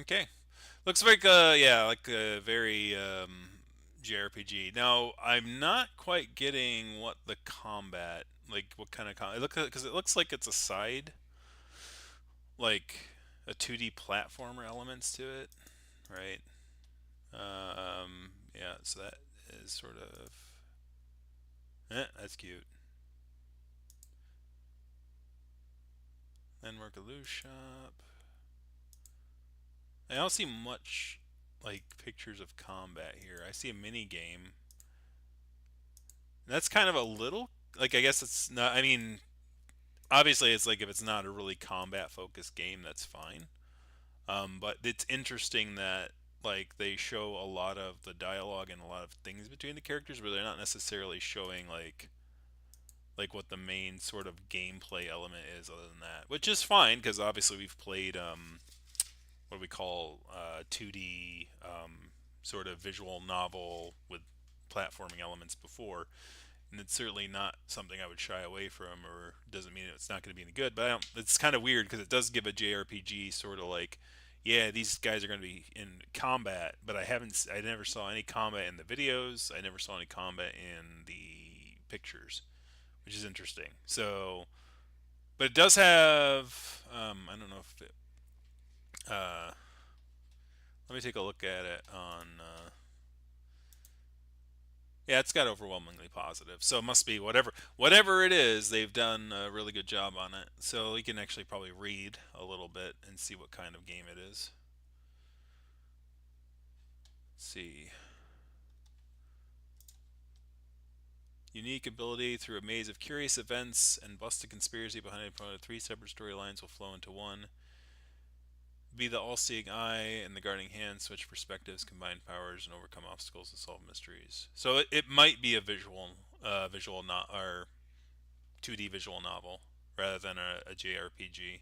Okay. Looks like yeah, like a very JRPG. Now, I'm not quite getting what the combat, like what kind of combat. Because it looks like it's a side, like a 2D platformer elements to it, right? Yeah, so that is sort of that's cute. Then work a loot shop. I don't see much like pictures of combat here. I see a mini game. That's kind of a little like I guess it's not. I mean, obviously it's like if it's not a really combat focused game, that's fine. But it's interesting that like they show a lot of the dialogue and a lot of things between the characters, but they're not necessarily showing like what the main sort of gameplay element is other than that, which is fine because obviously we've played what we call 2D sort of visual novel with platforming elements before, and it's certainly not something I would shy away from, or doesn't mean it's not going to be any good. But I don't, it's kind of weird because it does give a JRPG sort of like, yeah, these guys are going to be in combat, but I never saw any combat in the videos. I never saw any combat in the pictures, which is interesting. So, but it does have, I don't know if it, let me take a look at it on. Yeah, it's got overwhelmingly positive. So it must be whatever it is, they've done a really good job on it. So you can actually probably read a little bit and see what kind of game it is. Let's see. Unique ability through a maze of curious events and bust a conspiracy behind it. Three separate storylines will flow into one. Be the all-seeing eye and the guarding hand, switch perspectives, combine powers, and overcome obstacles and solve mysteries. So it might be a visual not or 2D visual novel rather than a JRPG.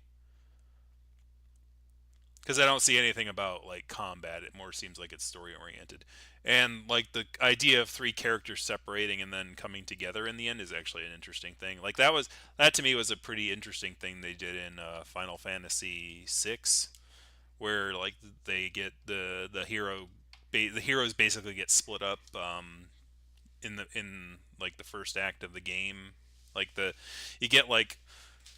Because I don't see anything about like combat. It more seems like it's story oriented, and like the idea of three characters separating and then coming together in the end is actually an interesting thing. Like that to me was a pretty interesting thing they did in Final Fantasy VI, where like they get the heroes basically get split up in like the first act of the game. Like you get like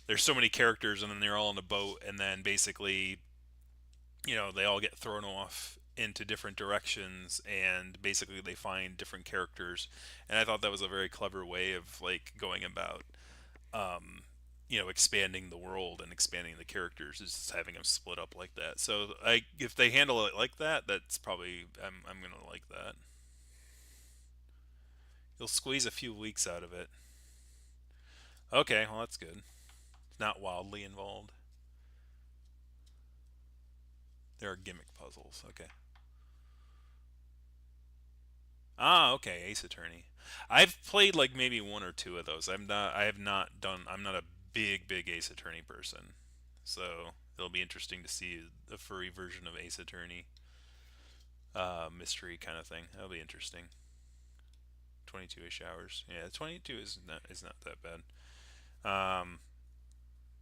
there's so many characters and then they're all in a boat and then basically they all get thrown off into different directions and basically they find different characters, and I thought that was a very clever way of like going about expanding the world and expanding the characters is just having them split up like that. So if they handle it like that, that's probably I'm gonna like that. You'll squeeze a few weeks out of it. Okay, well that's good. It's not wildly involved. There are gimmick puzzles. Okay. Ah, okay, Ace Attorney. I've played like maybe one or two of those. I have not done. I'm not a big Ace Attorney person, so it'll be interesting to see the furry version of Ace Attorney, mystery kind of thing. That'll be interesting. 22-ish hours. Yeah, 22 is not that bad. Um,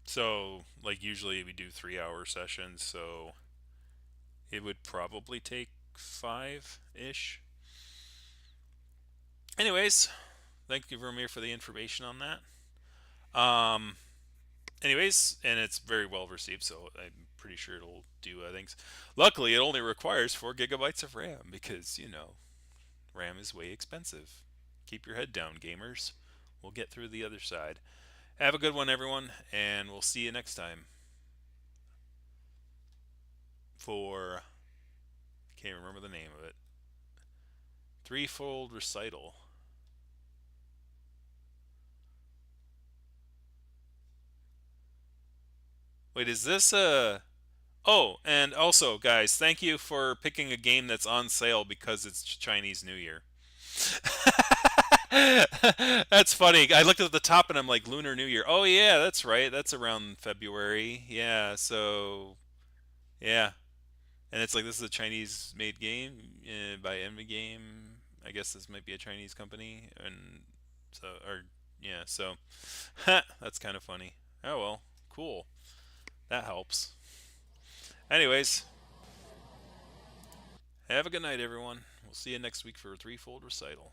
so like usually we do 3 hour sessions, so it would probably take 5-ish. Anyways, thank you, Vermeer, for the information on that. Anyways, and it's very well received, so I'm pretty sure it'll do things. Luckily, it only requires 4 gigabytes of RAM because, RAM is way expensive. Keep your head down, gamers. We'll get through the other side. Have a good one, everyone, and we'll see you next time for, I can't remember the name of it, Threefold Recital. Wait, is this a... Oh, and also, guys, thank you for picking a game that's on sale because it's Chinese New Year. That's funny. I looked at the top and I'm like, Lunar New Year. Oh, yeah, that's right. That's around February. Yeah, so, yeah. And it's like, this is a Chinese made game by Envy Game. I guess this might be a Chinese company. And so, or, yeah, so, that's kind of funny. Oh, well, cool. That helps. Anyways, have a good night, everyone. We'll see you next week for a threefold recital.